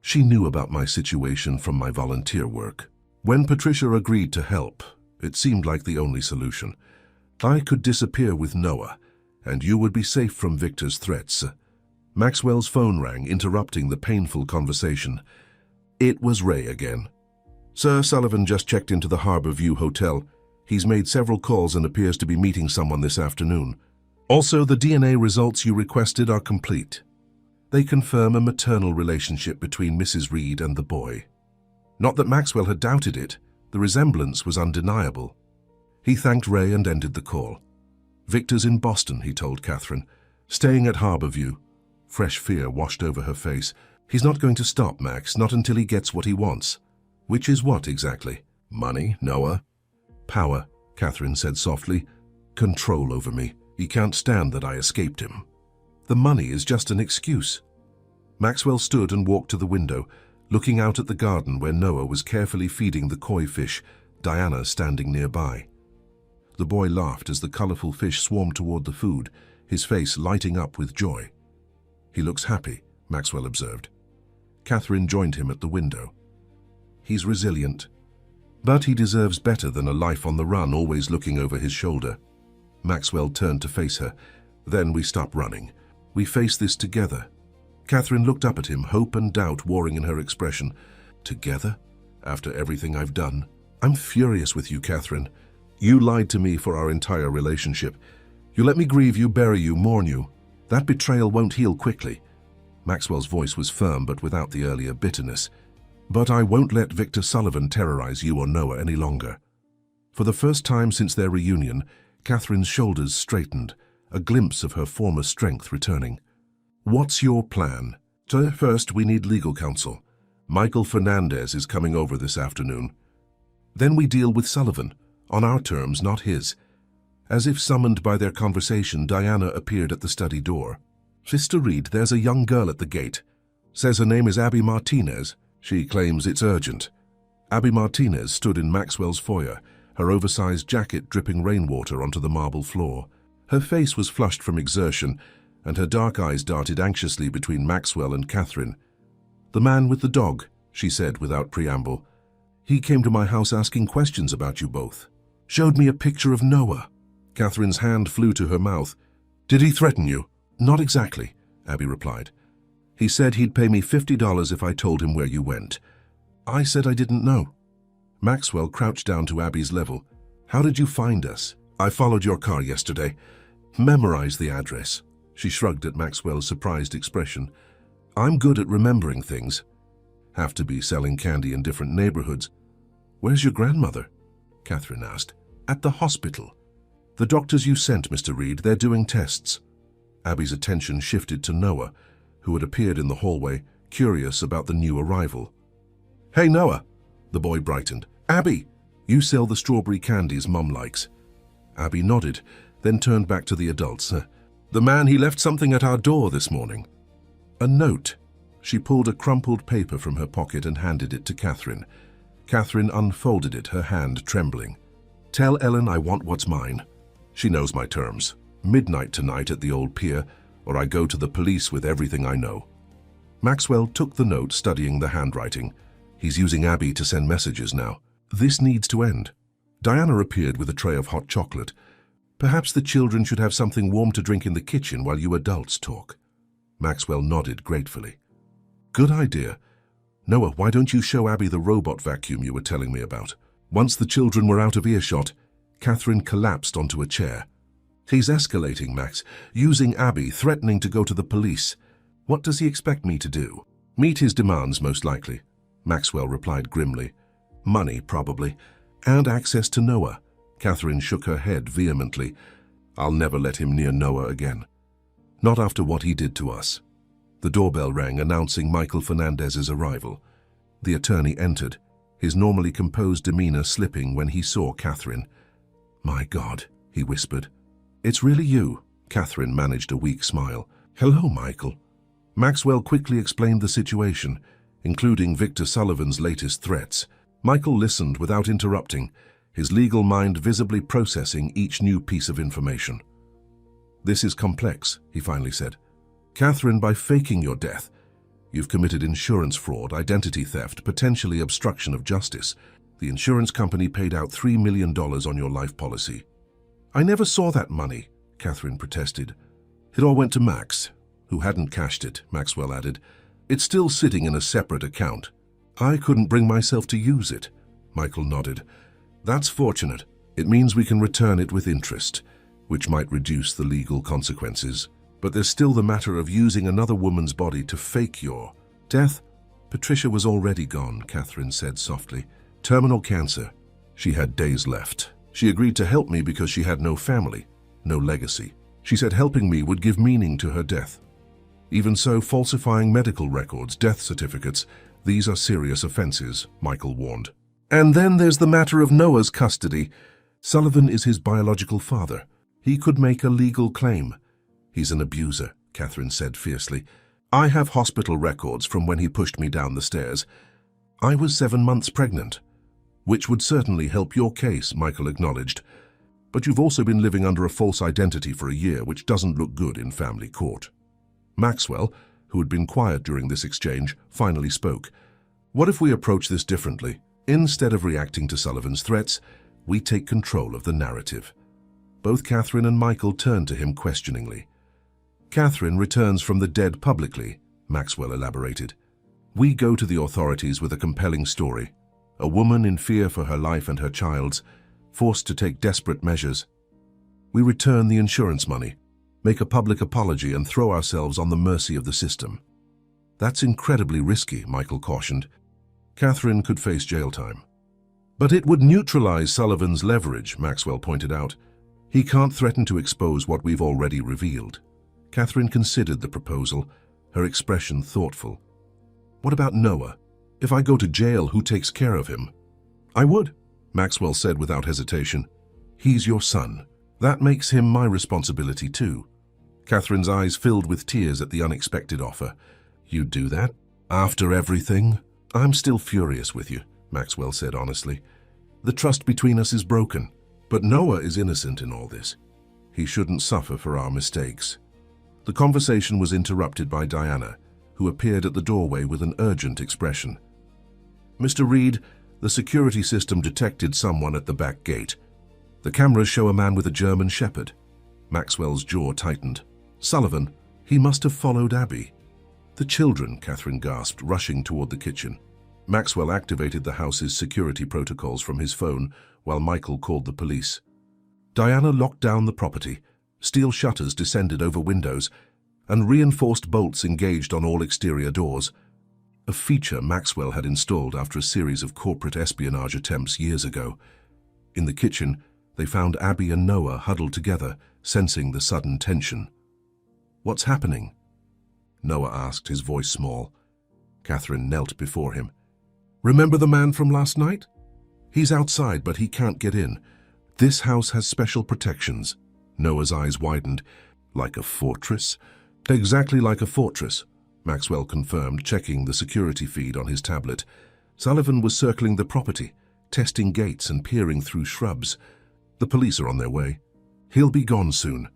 She knew about my situation from my volunteer work. When Patricia agreed to help, it seemed like the only solution. I could disappear with Noah, and you would be safe from Victor's threats." Maxwell's phone rang, interrupting the painful conversation. It was Ray again. "Sir, Sullivan just checked into the Harbor View Hotel. He's made several calls and appears to be meeting someone this afternoon." Also, the DNA results you requested are complete. They confirm a maternal relationship between Mrs. Reed and the boy. Not that Maxwell had doubted it, the resemblance was undeniable. He thanked Ray and ended the call. Victor's in Boston, he told Catherine, staying at Harborview. Fresh fear washed over her face. He's not going to stop, Max, not until he gets what he wants. Which is what, exactly? Money, Noah? Power, Catherine said softly. Control over me. He can't stand that I escaped him. The money is just an excuse. Maxwell stood and walked to the window, looking out at the garden where Noah was carefully feeding the koi fish, Diana standing nearby. The boy laughed as the colorful fish swarmed toward the food, his face lighting up with joy. He looks happy, Maxwell observed. Catherine joined him at the window. He's resilient, but he deserves better than a life on the run, always looking over his shoulder. Maxwell turned to face her. Then we stop running. We face this together. Catherine looked up at him, hope and doubt warring in her expression. Together? After everything I've done? I'm furious with you, Catherine. You lied to me for our entire relationship. You let me grieve you, bury you, mourn you. That betrayal won't heal quickly. Maxwell's voice was firm but without the earlier bitterness. But I won't let Victor Sullivan terrorize you or Noah any longer. For the first time since their reunion, Catherine's shoulders straightened, a glimpse of her former strength returning. What's your plan? So first, we need legal counsel. Michael Fernandez is coming over this afternoon. Then we deal with Sullivan, on our terms, not his. As if summoned by their conversation, Diana appeared at the study door. Sister Reed, there's a young girl at the gate. Says her name is Abby Martinez. She claims it's urgent. Abby Martinez stood in Maxwell's foyer, her oversized jacket dripping rainwater onto the marble floor. Her face was flushed from exertion, and her dark eyes darted anxiously between Maxwell and Catherine. The man with the dog, she said without preamble. He came to my house asking questions about you both. Showed me a picture of Noah. Catherine's hand flew to her mouth. Did he threaten you? Not exactly, Abby replied. He said he'd pay me $50 if I told him where you went. I said I didn't know. Maxwell crouched down to Abby's level. How did you find us? I followed your car yesterday. Memorize the address. She shrugged at Maxwell's surprised expression. I'm good at remembering things. Have to be selling candy in different neighborhoods. Where's your grandmother? Catherine asked. At the hospital. The doctors you sent, Mr. Reed, they're doing tests. Abby's attention shifted to Noah, who had appeared in the hallway, curious about the new arrival. Hey, Noah, the boy brightened. Abby, you sell the strawberry candies Mum likes. Abby nodded, then turned back to the adults. The man, he left something at our door this morning. A note. She pulled a crumpled paper from her pocket and handed it to Catherine. Catherine unfolded it, her hand trembling. Tell Ellen I want what's mine. She knows my terms. Midnight tonight at the old pier, or I go to the police with everything I know. Maxwell took the note, studying the handwriting. He's using Abby to send messages now. This needs to end. Diana appeared with a tray of hot chocolate. Perhaps the children should have something warm to drink in the kitchen while you adults talk. Maxwell nodded gratefully. Good idea. Noah, why don't you show Abby the robot vacuum you were telling me about? Once the children were out of earshot, Catherine collapsed onto a chair. He's escalating, Max, using Abby, threatening to go to the police. What does he expect me to do? Meet his demands, most likely, Maxwell replied grimly. Money, probably, and access to Noah. Catherine shook her head vehemently. I'll never let him near Noah again. Not after what he did to us. The doorbell rang, announcing Michael Fernandez's arrival. The attorney entered, his normally composed demeanor slipping when he saw Catherine. My God, he whispered. It's really you. Catherine managed a weak smile. Hello, Michael. Maxwell quickly explained the situation, including Victor Sullivan's latest threats. Michael listened without interrupting, his legal mind visibly processing each new piece of information. This is complex, he finally said. Catherine, by faking your death, you've committed insurance fraud, identity theft, potentially obstruction of justice. The insurance company paid out $3 million on your life policy. I never saw that money, Catherine protested. It all went to Max, who hadn't cashed it, Maxwell added. It's still sitting in a separate account. I couldn't bring myself to use it, Michael nodded. That's fortunate. It means we can return it with interest. which might reduce the legal consequences. But there's still the matter of using another woman's body to fake your death. Patricia was already gone, Catherine said softly. Terminal cancer. She had days left. She agreed to help me because she had no family, no legacy. She said helping me would give meaning to her death. Even so, falsifying medical records, death certificates, these are serious offenses, Michael warned. And then there's the matter of Noah's custody. Sullivan is his biological father. He could make a legal claim. He's an abuser, Catherine said fiercely. I have hospital records from when he pushed me down the stairs. I was 7 months pregnant, which would certainly help your case, Michael acknowledged. But you've also been living under a false identity for a year, which doesn't look good in family court. Maxwell, who had been quiet during this exchange, finally spoke. What if we approach this differently? Instead of reacting to Sullivan's threats, we take control of the narrative. Both Catherine and Michael turned to him questioningly. Catherine returns from the dead publicly, Maxwell elaborated. We go to the authorities with a compelling story. A woman in fear for her life and her child's, forced to take desperate measures. We return the insurance money, make a public apology, and throw ourselves on the mercy of the system. That's incredibly risky, Michael cautioned. Catherine could face jail time. But it would neutralize Sullivan's leverage, Maxwell pointed out. He can't threaten to expose what we've already revealed. Catherine considered the proposal, her expression thoughtful. What about Noah? If I go to jail, who takes care of him? I would, Maxwell said without hesitation. He's your son. That makes him my responsibility too. Catherine's eyes filled with tears at the unexpected offer. You'd do that? After everything? I'm still furious with you, Maxwell said honestly. The trust between us is broken, but Noah is innocent in all this. He shouldn't suffer for our mistakes. The conversation was interrupted by Diana, who appeared at the doorway with an urgent expression. Mr. Reed, the security system detected someone at the back gate. The cameras show a man with a German shepherd. Maxwell's jaw tightened. Sullivan, he must have followed Abby. The children, Catherine gasped, rushing toward the kitchen. Maxwell activated the house's security protocols from his phone while Michael called the police. Diana locked down the property. Steel shutters descended over windows, and reinforced bolts engaged on all exterior doors, a feature Maxwell had installed after a series of corporate espionage attempts years ago. In the kitchen, they found Abby and Noah huddled together, sensing the sudden tension. What's happening? Noah asked, his voice small. Catherine knelt before him. Remember the man from last night? He's outside, but he can't get in. This house has special protections. Noah's eyes widened. Like a fortress? Exactly like a fortress, Maxwell confirmed, checking the security feed on his tablet. Sullivan was circling the property, testing gates and peering through shrubs. The police are on their way. He'll be gone soon.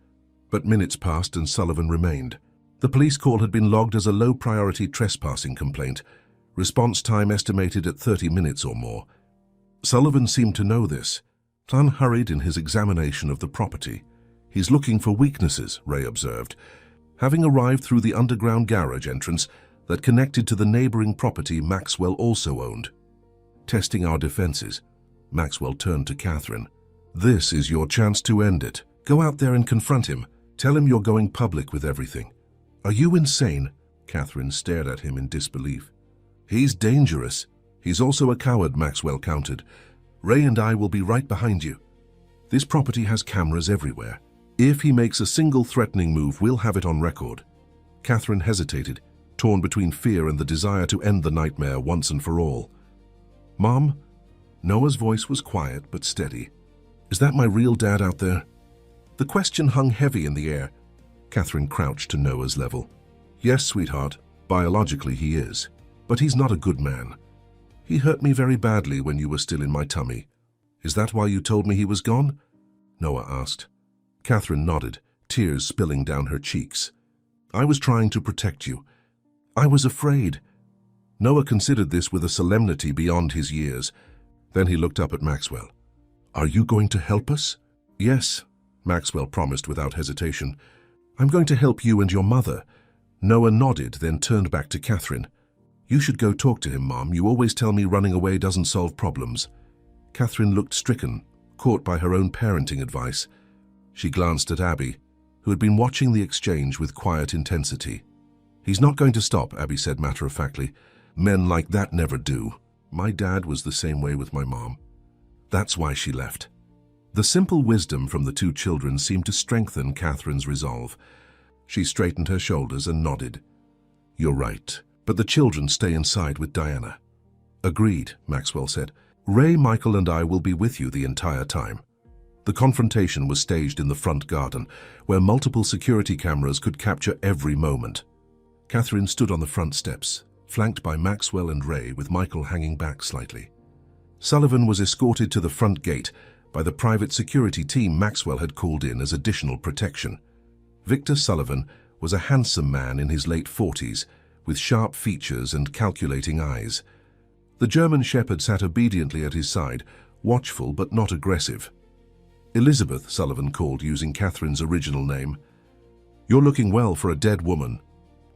But minutes passed and Sullivan remained. The police call had been logged as a low-priority trespassing complaint. Response time estimated at 30 minutes or more. Sullivan seemed to know this, unhurried in his examination of the property. He's looking for weaknesses, Ray observed. Having arrived through the underground garage entrance that connected to the neighboring property Maxwell also owned. Testing our defenses, Maxwell turned to Catherine. This is your chance to end it. Go out there and confront him. Tell him you're going public with everything. Are you insane? Catherine stared at him in disbelief. He's dangerous. He's also a coward, Maxwell countered. Ray and I will be right behind you. This property has cameras everywhere. If he makes a single threatening move, we'll have it on record. Catherine hesitated, torn between fear and the desire to end the nightmare once and for all. Mom? Noah's voice was quiet but steady. Is that my real dad out there? The question hung heavy in the air. Catherine crouched to Noah's level. Yes, sweetheart, biologically he is. But he's not a good man. He hurt me very badly when you were still in my tummy. Is that why you told me he was gone? Noah asked. Catherine nodded, tears spilling down her cheeks. I was trying to protect you. I was afraid. Noah considered this with a solemnity beyond his years. Then he looked up at Maxwell. Are you going to help us? Yes, Maxwell promised without hesitation. I'm going to help you and your mother. Noah nodded, then turned back to Catherine. You should go talk to him, Mom. You always tell me running away doesn't solve problems. Catherine looked stricken, caught by her own parenting advice. She glanced at Abby, who had been watching the exchange with quiet intensity. "He's not going to stop," Abby said matter-of-factly. "Men like that never do. My dad was the same way with my mom. That's why she left." The simple wisdom from the two children seemed to strengthen Catherine's resolve. She straightened her shoulders and nodded. "You're right, but the children stay inside with Diana." "Agreed," Maxwell said. "Ray, Michael, and I will be with you the entire time." The confrontation was staged in the front garden, where multiple security cameras could capture every moment. Catherine stood on the front steps, flanked by Maxwell and Ray, with Michael hanging back slightly. Sullivan was escorted to the front gate by the private security team Maxwell had called in as additional protection. Victor Sullivan was a handsome man in his late 40s, with sharp features and calculating eyes. The German shepherd sat obediently at his side, watchful but not aggressive. "Elizabeth," Sullivan called, using Catherine's original name. "You're looking well for a dead woman."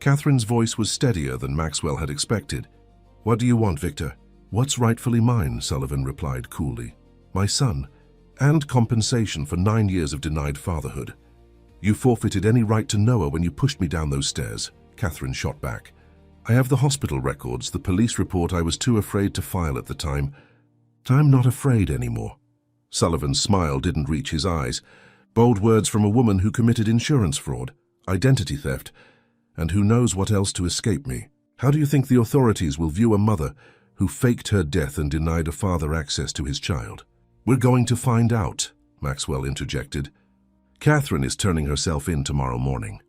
Catherine's voice was steadier than Maxwell had expected. "What do you want, Victor?" "What's rightfully mine," Sullivan replied coolly. "My son, and compensation for 9 years of denied fatherhood." "You forfeited any right to Noah when you pushed me down those stairs," Catherine shot back. "I have the hospital records, the police report I was too afraid to file at the time. I'm not afraid anymore." Sullivan's smile didn't reach his eyes. Bold words from a woman who committed insurance fraud, identity theft, and who knows what else to escape me. "How do you think the authorities will view a mother who faked her death and denied a father access to his child?" "We're going to find out," Maxwell interjected. "Catherine is turning herself in tomorrow morning.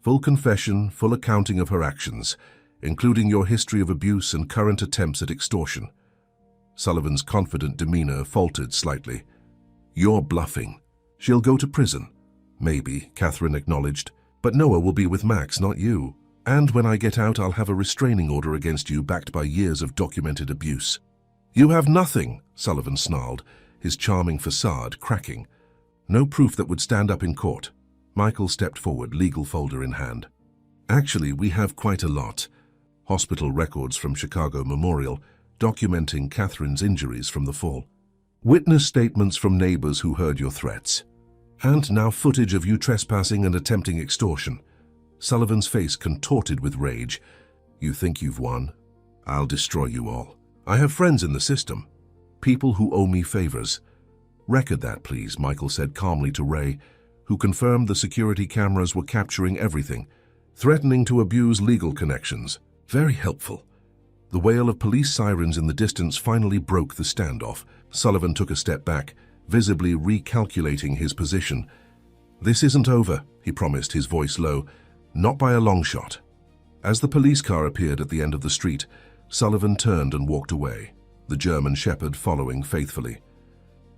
Full confession, full accounting of her actions, including your history of abuse and current attempts at extortion." Sullivan's confident demeanor faltered slightly. "You're bluffing. She'll go to prison." "Maybe," Catherine acknowledged. "But Noah will be with Max, not you. And when I get out, I'll have a restraining order against you backed by years of documented abuse." "You have nothing," Sullivan snarled, his charming facade cracking. "No proof that would stand up in court." Michael stepped forward, legal folder in hand. "Actually, we have quite a lot. Hospital records from Chicago Memorial, documenting Catherine's injuries from the fall. Witness statements from neighbors who heard your threats. And now footage of you trespassing and attempting extortion." Sullivan's face contorted with rage. "You think you've won? I'll destroy you all. I have friends in the system. People who owe me favors." "Record that, please," Michael said calmly to Ray, who confirmed the security cameras were capturing everything, threatening to abuse legal connections. "Very helpful." The wail of police sirens in the distance finally broke the standoff. Sullivan took a step back, visibly recalculating his position. "This isn't over," he promised, his voice low. "Not by a long shot." As the police car appeared at the end of the street, Sullivan turned and walked away, the German shepherd following faithfully.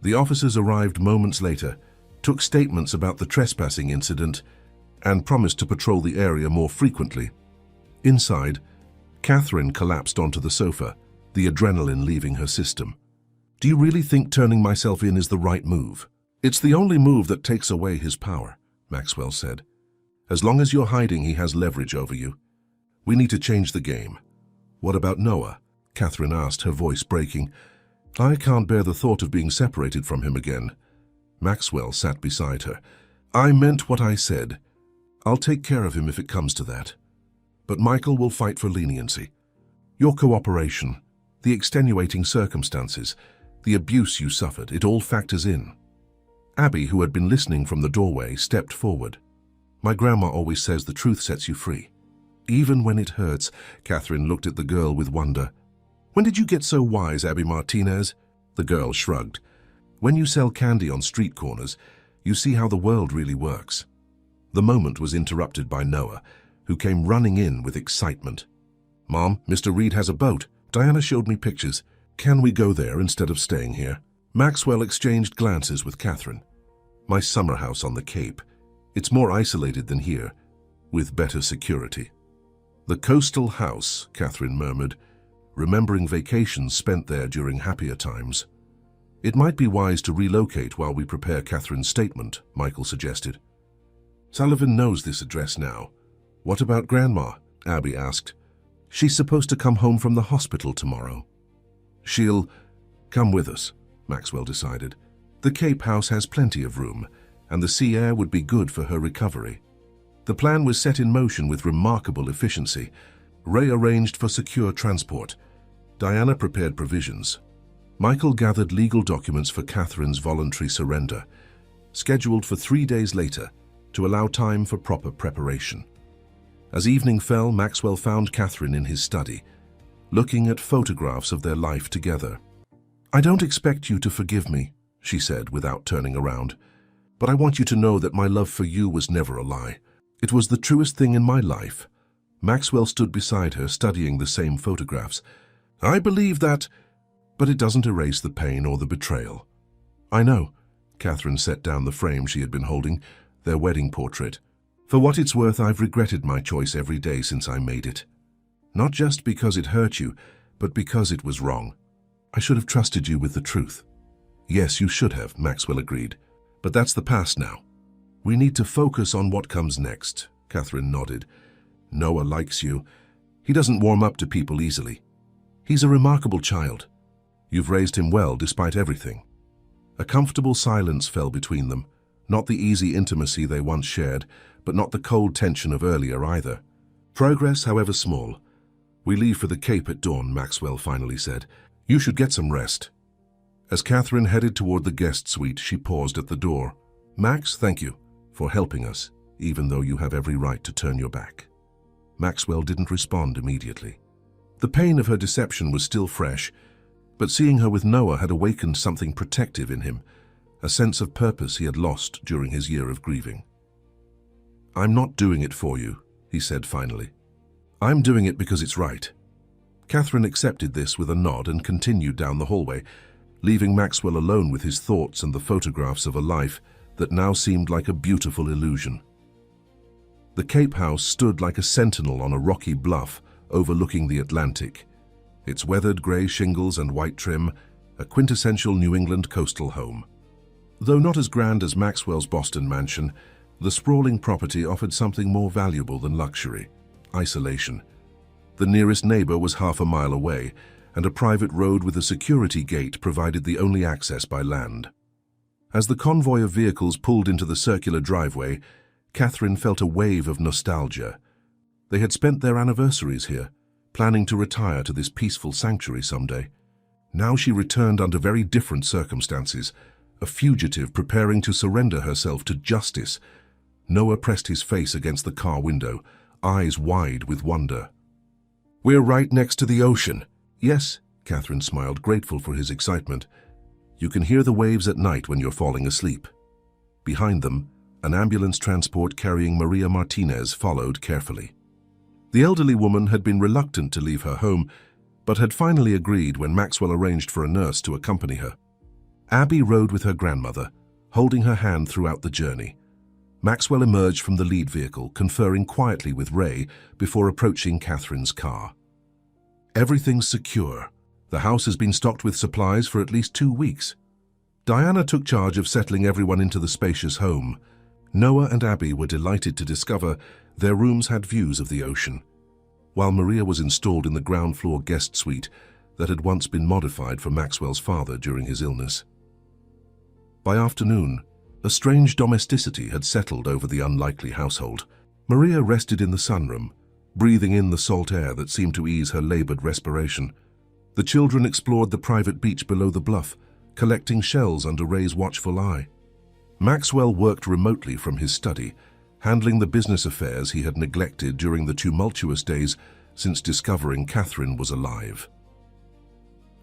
The officers arrived moments later, took statements about the trespassing incident, and promised to patrol the area more frequently. Inside, Catherine collapsed onto the sofa, the adrenaline leaving her system. "Do you really think turning myself in is the right move?" "It's the only move that takes away his power," Maxwell said. "As long as you're hiding, he has leverage over you. We need to change the game." "What about Noah?" Catherine asked, her voice breaking. "I can't bear the thought of being separated from him again." Maxwell sat beside her. "I meant what I said. I'll take care of him if it comes to that. But Michael will fight for leniency. Your cooperation, the extenuating circumstances, the abuse you suffered, it all factors in." Abby, who had been listening from the doorway, stepped forward. "My grandma always says the truth sets you free. Even when it hurts." Catherine looked at the girl with wonder. "When did you get so wise, Abby Martinez?" The girl shrugged. "When you sell candy on street corners, you see how the world really works." The moment was interrupted by Noah, who came running in with excitement. "Mom, Mr. Reed has a boat. Diana showed me pictures. Can we go there instead of staying here?" Maxwell exchanged glances with Catherine. "My summer house on the Cape. It's more isolated than here, with better security." "The coastal house," Catherine murmured, remembering vacations spent there during happier times. "It might be wise to relocate while we prepare Catherine's statement," Michael suggested. "Sullivan knows this address now. What about Grandma?" Abby asked. "She's supposed to come home from the hospital tomorrow." "She'll come with us," Maxwell decided. "The Cape House has plenty of room, and the sea air would be good for her recovery. The plan was set in motion with remarkable efficiency. Ray arranged for secure transport. Diana prepared provisions. Michael gathered legal documents for Catherine's voluntary surrender, scheduled for 3 days later to allow time for proper preparation. As evening fell, Maxwell found Catherine in his study, looking at photographs of their life together. "I don't expect you to forgive me," she said without turning around, "but I want you to know that my love for you was never a lie. It was the truest thing in my life." Maxwell stood beside her, studying the same photographs. "I believe that, but it doesn't erase the pain or the betrayal." "I know." Catherine set down the frame she had been holding, their wedding portrait. "For what it's worth, I've regretted my choice every day since I made it. Not just because it hurt you, but because it was wrong. I should have trusted you with the truth." "Yes, you should have," Maxwell agreed. "But that's the past now. We need to focus on what comes next." Catherine nodded. "Noah likes you. He doesn't warm up to people easily. He's a remarkable child. You've raised him well despite everything." A comfortable silence fell between them, not the easy intimacy they once shared, but not the cold tension of earlier either. "Progress, however small. We leave for the Cape at dawn," Maxwell finally said. "You should get some rest." As Catherine headed toward the guest suite, she paused at the door. "Max, thank you for helping us, even though you have every right to turn your back." Maxwell didn't respond immediately. The pain of her deception was still fresh, but seeing her with Noah had awakened something protective in him, a sense of purpose he had lost during his year of grieving. "I'm not doing it for you," he said finally. "I'm doing it because it's right." Catherine accepted this with a nod and continued down the hallway, leaving Maxwell alone with his thoughts and the photographs of a life that now seemed like a beautiful illusion. The Cape House stood like a sentinel on a rocky bluff overlooking the Atlantic, its weathered grey shingles and white trim, a quintessential New England coastal home. Though not as grand as Maxwell's Boston mansion, the sprawling property offered something more valuable than luxury: isolation. The nearest neighbor was half a mile away, and a private road with a security gate provided the only access by land. As the convoy of vehicles pulled into the circular driveway, Catherine felt a wave of nostalgia. They had spent their anniversaries here, planning to retire to this peaceful sanctuary someday. Now she returned under very different circumstances, a fugitive preparing to surrender herself to justice. Noah pressed his face against the car window, eyes wide with wonder. "We're right next to the ocean." "Yes," Catherine smiled, grateful for his excitement. "You can hear the waves at night when you're falling asleep." Behind them, an ambulance transport carrying Maria Martinez followed carefully. The elderly woman had been reluctant to leave her home, but had finally agreed when Maxwell arranged for a nurse to accompany her. Abby rode with her grandmother, holding her hand throughout the journey. Maxwell emerged from the lead vehicle, conferring quietly with Ray before approaching Catherine's car. "Everything's secure. The house has been stocked with supplies for at least 2 weeks." Diana took charge of settling everyone into the spacious home. Noah and Abby were delighted to discover their rooms had views of the ocean, while Maria was installed in the ground floor guest suite that had once been modified for Maxwell's father during his illness. By afternoon, a strange domesticity had settled over the unlikely household. Maria rested in the sunroom, breathing in the salt air that seemed to ease her labored respiration. The children explored the private beach below the bluff, collecting shells under Ray's watchful eye. Maxwell worked remotely from his study, handling the business affairs he had neglected during the tumultuous days since discovering Catherine was alive.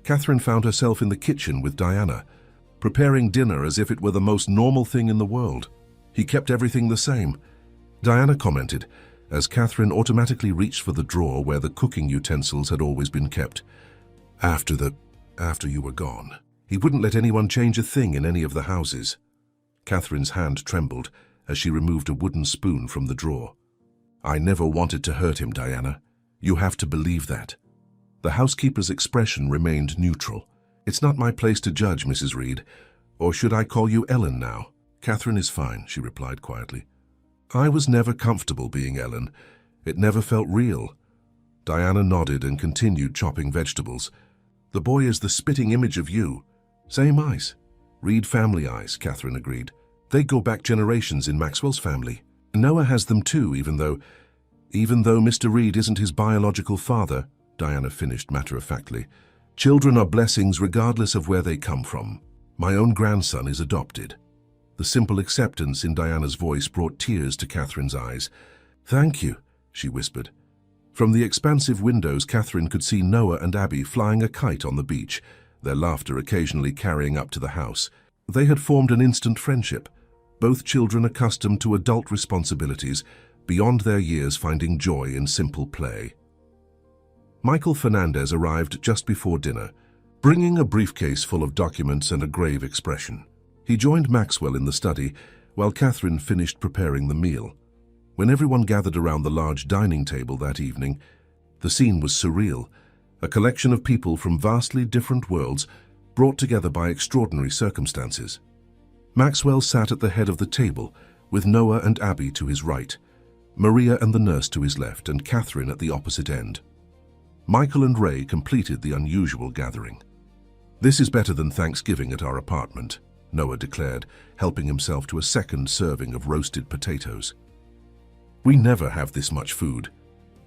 Catherine found herself in the kitchen with Diana, preparing dinner as if it were the most normal thing in the world. "He kept everything the same," Diana commented, as Catherine automatically reached for the drawer where the cooking utensils had always been kept. After you were gone. He wouldn't let anyone change a thing in any of the houses." Catherine's hand trembled as she removed a wooden spoon from the drawer. "I never wanted to hurt him, Diana. You have to believe that." The housekeeper's expression remained neutral. "It's not my place to judge, Mrs. Reed. Or should I call you Ellen now?" "Catherine is fine," she replied quietly. "I was never comfortable being Ellen. It never felt real." Diana nodded and continued chopping vegetables. "The boy is the spitting image of you. Same eyes. Reed family eyes," Catherine agreed. They go back generations in Maxwell's family. Noah has them too, even though Mr. Reed isn't his biological father, Diana finished matter-of-factly. Children are blessings regardless of where they come from. My own grandson is adopted. The simple acceptance in Diana's voice brought tears to Catherine's eyes. Thank you, she whispered. From the expansive windows, Catherine could see Noah and Abby flying a kite on the beach, their laughter occasionally carrying up to the house. They had formed an instant friendship, both children accustomed to adult responsibilities, beyond their years finding joy in simple play. Michael Fernandez arrived just before dinner, bringing a briefcase full of documents and a grave expression. He joined Maxwell in the study while Catherine finished preparing the meal. When everyone gathered around the large dining table that evening, the scene was surreal, a collection of people from vastly different worlds brought together by extraordinary circumstances. Maxwell sat at the head of the table, with Noah and Abby to his right, Maria and the nurse to his left, and Catherine at the opposite end. Michael and Ray completed the unusual gathering. This is better than Thanksgiving at our apartment, Noah declared, helping himself to a second serving of roasted potatoes. We never have this much food.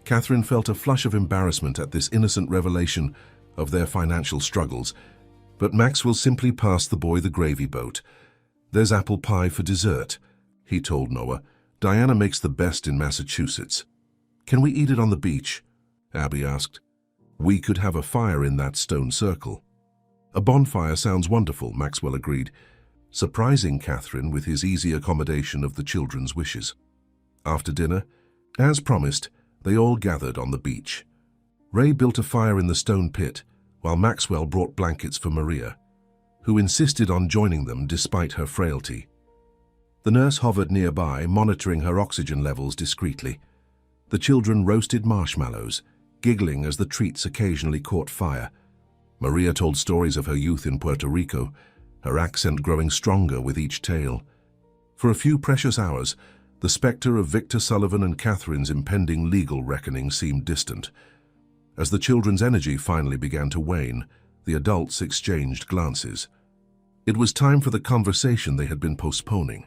Catherine felt a flush of embarrassment at this innocent revelation of their financial struggles, but Maxwell simply passed the boy the gravy boat. There's apple pie for dessert, he told Noah. Diana makes the best in Massachusetts. Can we eat it on the beach? Abby asked. We could have a fire in that stone circle. A bonfire sounds wonderful, Maxwell agreed, surprising Catherine with his easy accommodation of the children's wishes. After dinner, as promised, they all gathered on the beach. Ray built a fire in the stone pit, while Maxwell brought blankets for Maria, who insisted on joining them despite her frailty. The nurse hovered nearby, monitoring her oxygen levels discreetly. The children roasted marshmallows, giggling as the treats occasionally caught fire. Maria told stories of her youth in Puerto Rico, her accent growing stronger with each tale. For a few precious hours, the specter of Victor Sullivan and Catherine's impending legal reckoning seemed distant. As the children's energy finally began to wane, the adults exchanged glances. It was time for the conversation they had been postponing.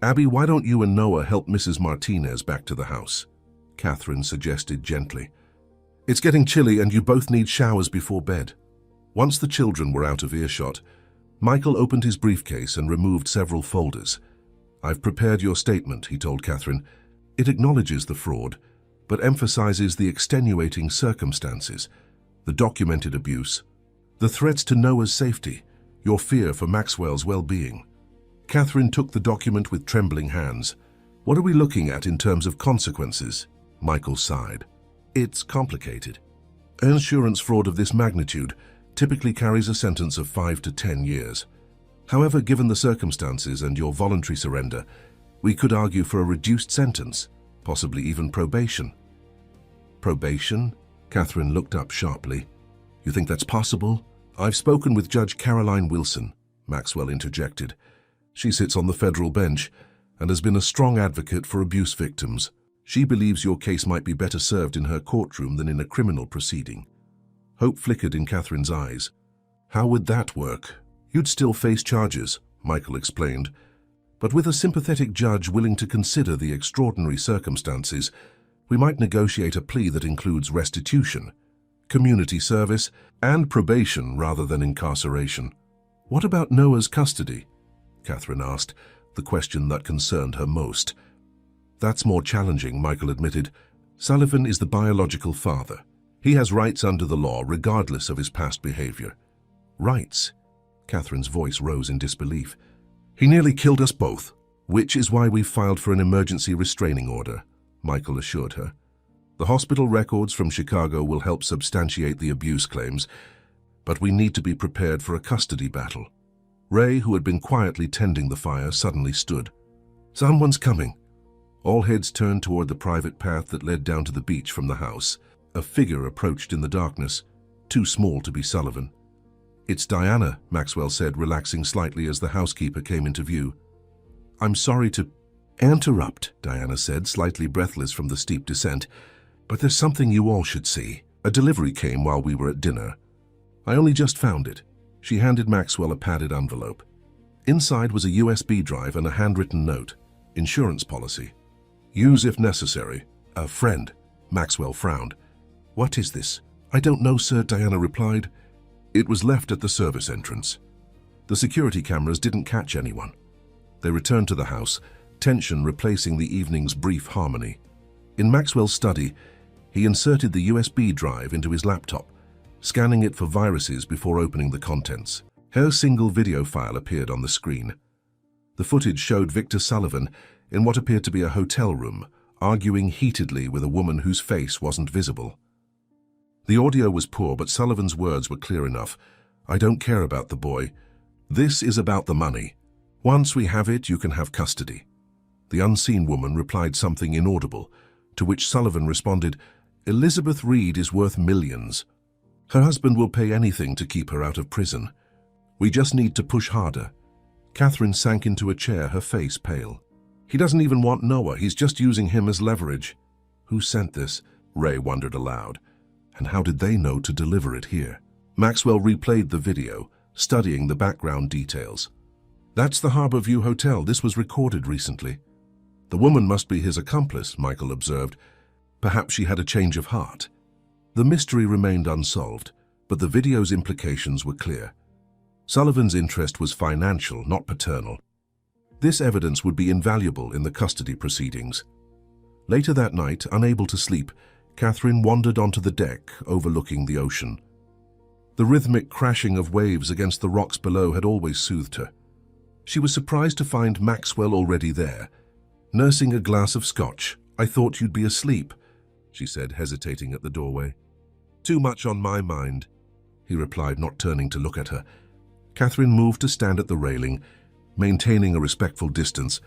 Abby, why don't you and Noah help Mrs. Martinez back to the house? Catherine suggested gently. It's getting chilly and you both need showers before bed. Once the children were out of earshot, Michael opened his briefcase and removed several folders. I've prepared your statement, he told Catherine. It acknowledges the fraud, but emphasizes the extenuating circumstances, the documented abuse, the threats to Noah's safety, your fear for Maxwell's well-being. Catherine took the document with trembling hands. What are we looking at in terms of consequences? Michael sighed. It's complicated. Insurance fraud of this magnitude typically carries a sentence of 5 to 10 years. However, given the circumstances and your voluntary surrender, we could argue for a reduced sentence, possibly even probation. Probation? Catherine looked up sharply. You think that's possible? I've spoken with Judge Caroline Wilson, Maxwell interjected. She sits on the federal bench and has been a strong advocate for abuse victims. She believes your case might be better served in her courtroom than in a criminal proceeding. Hope flickered in Catherine's eyes. How would that work? You'd still face charges, Michael explained, but with a sympathetic judge willing to consider the extraordinary circumstances, we might negotiate a plea that includes restitution, community service, and probation rather than incarceration. What about Noah's custody? Catherine asked, the question that concerned her most. That's more challenging, Michael admitted. Sullivan is the biological father. He has rights under the law regardless of his past behavior. Rights? Catherine's voice rose in disbelief. He nearly killed us both, which is why we've filed for an emergency restraining order, Michael assured her. The hospital records from Chicago will help substantiate the abuse claims, but we need to be prepared for a custody battle. Ray, who had been quietly tending the fire, suddenly stood. Someone's coming. All heads turned toward the private path that led down to the beach from the house. A figure approached in the darkness, too small to be Sullivan. It's Diana, Maxwell said, relaxing slightly as the housekeeper came into view. I'm sorry to interrupt, Diana said, slightly breathless from the steep descent, but there's something you all should see. A delivery came while we were at dinner. I only just found it. She handed Maxwell a padded envelope. Inside was a USB drive and a handwritten note. Insurance policy. Use if necessary. A friend. Maxwell frowned. What is this? I don't know, sir, Diana replied. It was left at the service entrance. The security cameras didn't catch anyone. They returned to the house, tension replacing the evening's brief harmony. In Maxwell's study, he inserted the USB drive into his laptop, scanning it for viruses before opening the contents. Her single video file appeared on the screen. The footage showed Victor Sullivan in what appeared to be a hotel room, arguing heatedly with a woman whose face wasn't visible. The audio was poor, but Sullivan's words were clear enough. I don't care about the boy. This is about the money. Once we have it, you can have custody. The unseen woman replied something inaudible, to which Sullivan responded, Elizabeth Reed is worth millions. Her husband will pay anything to keep her out of prison. We just need to push harder. Catherine sank into a chair, her face pale. He doesn't even want Noah, he's just using him as leverage. Who sent this? Ray wondered aloud. And how did they know to deliver it here? Maxwell replayed the video, studying the background details. That's the Harbor View Hotel. This was recorded recently. The woman must be his accomplice, Michael observed. Perhaps she had a change of heart. The mystery remained unsolved, but the video's implications were clear. Sullivan's interest was financial, not paternal. This evidence would be invaluable in the custody proceedings. Later that night, unable to sleep, Catherine wandered onto the deck overlooking the ocean. The rhythmic crashing of waves against the rocks below had always soothed her. She was surprised to find Maxwell already there, nursing a glass of scotch. I thought you'd be asleep, she said, hesitating at the doorway. Too much on my mind, he replied, not turning to look at her. Catherine moved to stand at the railing, maintaining a respectful distance.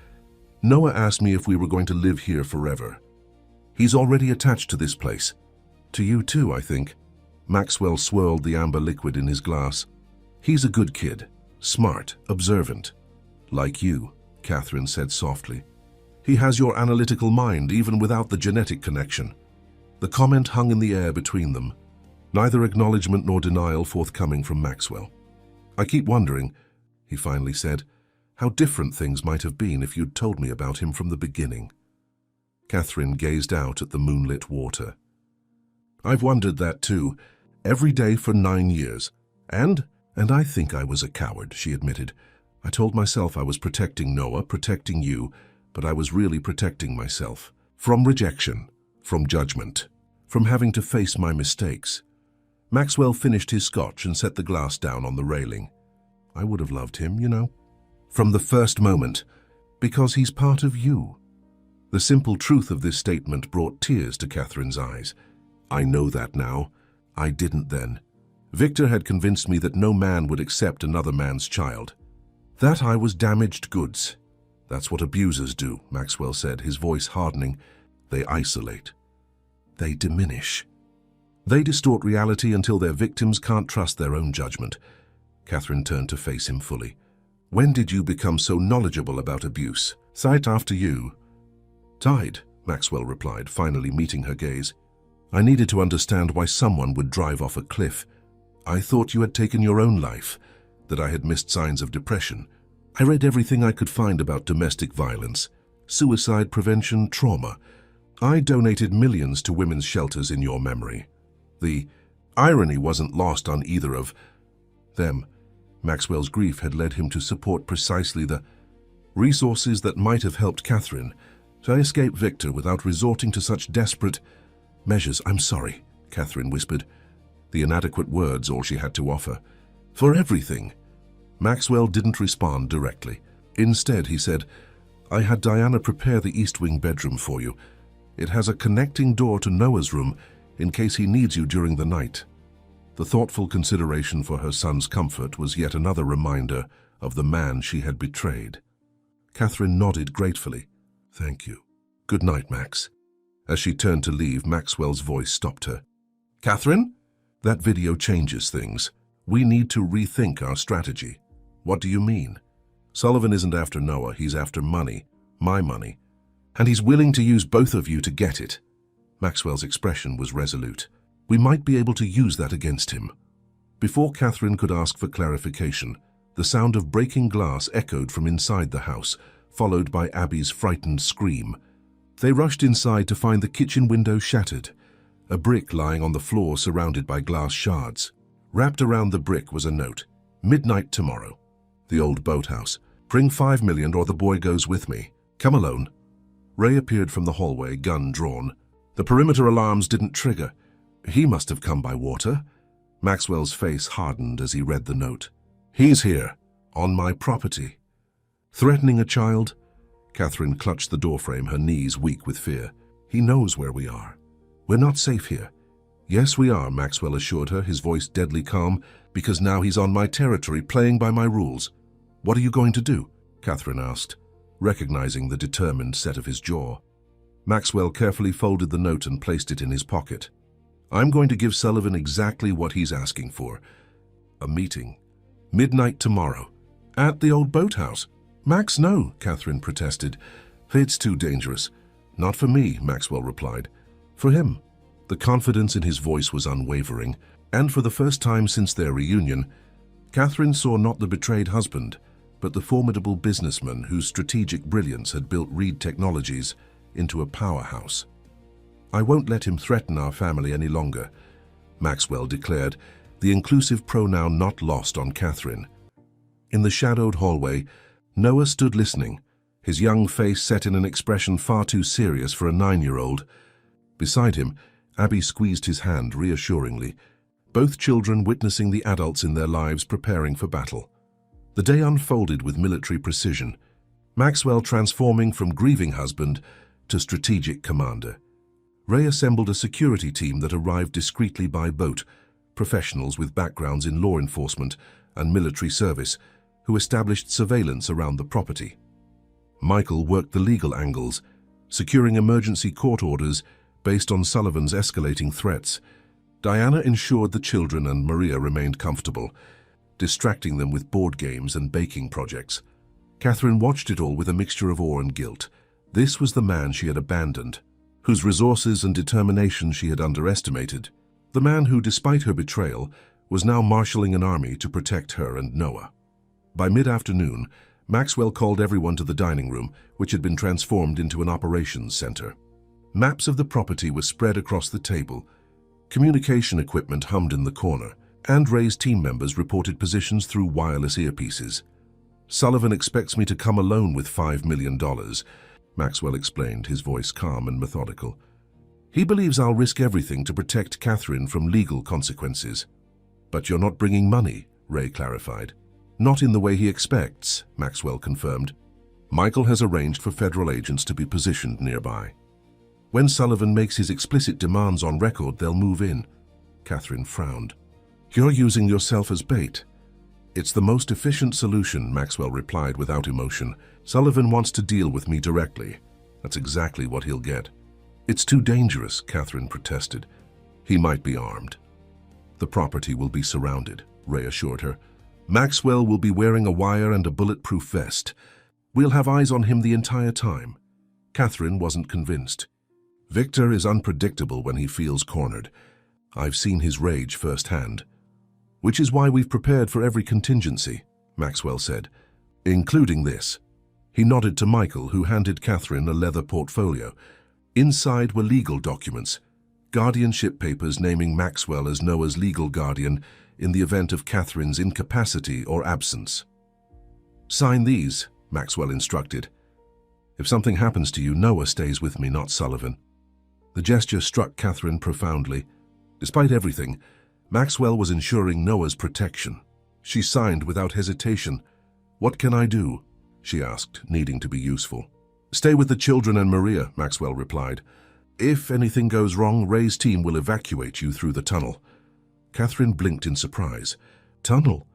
Noah asked me if we were going to live here forever. He's already attached to this place. To you too, I think. Maxwell swirled the amber liquid in his glass. He's a good kid, smart, observant. Like you, Catherine said softly. He has your analytical mind, even without the genetic connection. The comment hung in the air between them, neither acknowledgement nor denial forthcoming from Maxwell. I keep wondering, he finally said, how different things might have been if you'd told me about him from the beginning. Catherine gazed out at the moonlit water. I've wondered that too, every day for 9 years. And I think I was a coward, she admitted. I told myself I was protecting Noah, protecting you, but I was really protecting myself. From rejection, from judgment, from having to face my mistakes. Maxwell finished his scotch and set the glass down on the railing. I would have loved him, you know. From the first moment, because he's part of you. The simple truth of this statement brought tears to Catherine's eyes. I know that now. I didn't then. Victor had convinced me that no man would accept another man's child. That I was damaged goods. That's what abusers do, Maxwell said, his voice hardening. They isolate. They diminish. They distort reality until their victims can't trust their own judgment. Catherine turned to face him fully. When did you become so knowledgeable about abuse? Sight after you. Tide, Maxwell replied, finally meeting her gaze. I needed to understand why someone would drive off a cliff. I thought you had taken your own life, that I had missed signs of depression. I read everything I could find about domestic violence, suicide prevention, trauma. I donated millions to women's shelters in your memory. The irony wasn't lost on either of them. Maxwell's grief had led him to support precisely the resources that might have helped Catherine to escape Victor without resorting to such desperate measures. I'm sorry, Catherine whispered, the inadequate words all she had to offer. For everything. Maxwell didn't respond directly. Instead, he said, I had Diana prepare the East Wing bedroom for you. It has a connecting door to Noah's room in case he needs you during the night. The thoughtful consideration for her son's comfort was yet another reminder of the man she had betrayed. Catherine nodded gratefully. Thank you. Good night, Max. As she turned to leave, Maxwell's voice stopped her. Catherine? That video changes things. We need to rethink our strategy. What do you mean? Sullivan isn't after Noah, he's after money, my money. And he's willing to use both of you to get it. Maxwell's expression was resolute. We might be able to use that against him. Before Catherine could ask for clarification, The sound of breaking glass echoed from inside the house, followed by Abby's frightened scream. They rushed inside to find the kitchen window shattered, a brick lying on the floor surrounded by glass shards. Wrapped around the brick was a note, "Midnight tomorrow. The old boathouse. Bring 5 million or the boy goes with me. Come alone." Ray appeared from the hallway, gun drawn. The perimeter alarms didn't trigger. He must have come by water. Maxwell's face hardened as he read the note. "He's here, on my property." Threatening a child? Catherine clutched the doorframe, her knees weak with fear. "He knows where we are. We're not safe here." "Yes, we are," Maxwell assured her, his voice deadly calm, "because now he's on my territory, playing by my rules." "What are you going to do?" Catherine asked, recognizing the determined set of his jaw. Maxwell carefully folded the note and placed it in his pocket. "I'm going to give Sullivan exactly what he's asking for. A meeting. Midnight tomorrow. At the old boathouse." "Max, no," Catherine protested. "It's too dangerous." "Not for me," Maxwell replied. "For him." The confidence in his voice was unwavering, and for the first time since their reunion, Catherine saw not the betrayed husband, but the formidable businessman whose strategic brilliance had built Reed Technologies into a powerhouse. "I won't let him threaten our family any longer," Maxwell declared, the inclusive pronoun not lost on Catherine. In the shadowed hallway, Noah stood listening, his young face set in an expression far too serious for a 9-year-old. Beside him, Abby squeezed his hand reassuringly, both children witnessing the adults in their lives preparing for battle. The day unfolded with military precision, Maxwell transforming from grieving husband to strategic commander. Ray assembled a security team that arrived discreetly by boat, professionals with backgrounds in law enforcement and military service, who established surveillance around the property. Michael worked the legal angles, securing emergency court orders based on Sullivan's escalating threats. Diana ensured the children and Maria remained comfortable, distracting them with board games and baking projects. Catherine watched it all with a mixture of awe and guilt. This was the man she had abandoned, whose resources and determination she had underestimated. The man who, despite her betrayal, was now marshalling an army to protect her and Noah. By mid-afternoon, Maxwell called everyone to the dining room, which had been transformed into an operations center. Maps of the property were spread across the table. Communication equipment hummed in the corner, and Ray's team members reported positions through wireless earpieces. "Sullivan expects me to come alone with $5 million, Maxwell explained, his voice calm and methodical. "He believes I'll risk everything to protect Catherine from legal consequences." "But you're not bringing money," Ray clarified. "Not in the way he expects," Maxwell confirmed. "Michael has arranged for federal agents to be positioned nearby. When Sullivan makes his explicit demands on record, they'll move in." Catherine frowned. "You're using yourself as bait." "It's the most efficient solution," Maxwell replied without emotion. "Sullivan wants to deal with me directly. That's exactly what he'll get." "It's too dangerous," Catherine protested. "He might be armed." "The property will be surrounded," Ray assured her. "Maxwell will be wearing a wire and a bulletproof vest. We'll have eyes on him the entire time." Catherine wasn't convinced. "Victor is unpredictable when he feels cornered. I've seen his rage firsthand." "Which is why we've prepared for every contingency," Maxwell said, "including this." He nodded to Michael, who handed Catherine a leather portfolio. Inside were legal documents, guardianship papers naming Maxwell as Noah's legal guardian in the event of Catherine's incapacity or absence. "Sign these," Maxwell instructed. "If something happens to you, Noah stays with me, not Sullivan." The gesture struck Catherine profoundly. Despite everything, Maxwell was ensuring Noah's protection. She signed without hesitation. "What can I do?" she asked, needing to be useful. "Stay with the children and Maria," Maxwell replied. "If anything goes wrong, Ray's team will evacuate you through the tunnel." Catherine blinked in surprise. "Tunnel?"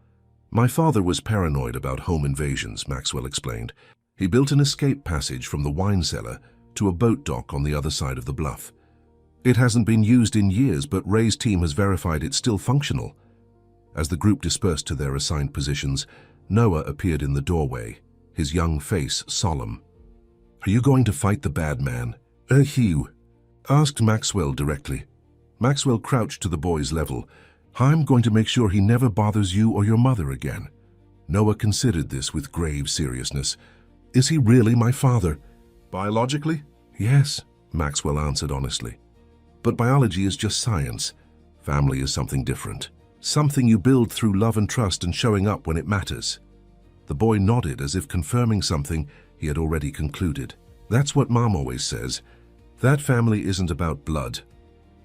"My father was paranoid about home invasions," Maxwell explained. "He built an escape passage from the wine cellar to a boat dock on the other side of the bluff. It hasn't been used in years, but Ray's team has verified it's still functional." As the group dispersed to their assigned positions, Noah appeared in the doorway, his young face solemn. "Are you going to fight the bad man?" Hugh?" asked Maxwell directly. Maxwell crouched to the boy's level. "I'm going to make sure he never bothers you or your mother again." Noah considered this with grave seriousness. Is he really my father? Biologically? Yes, Maxwell answered honestly. But biology is just science. Family is something different. Something you build through love and trust and showing up when it matters. The boy nodded as if confirming something he had already concluded. That's what Mom always says. That family isn't about blood.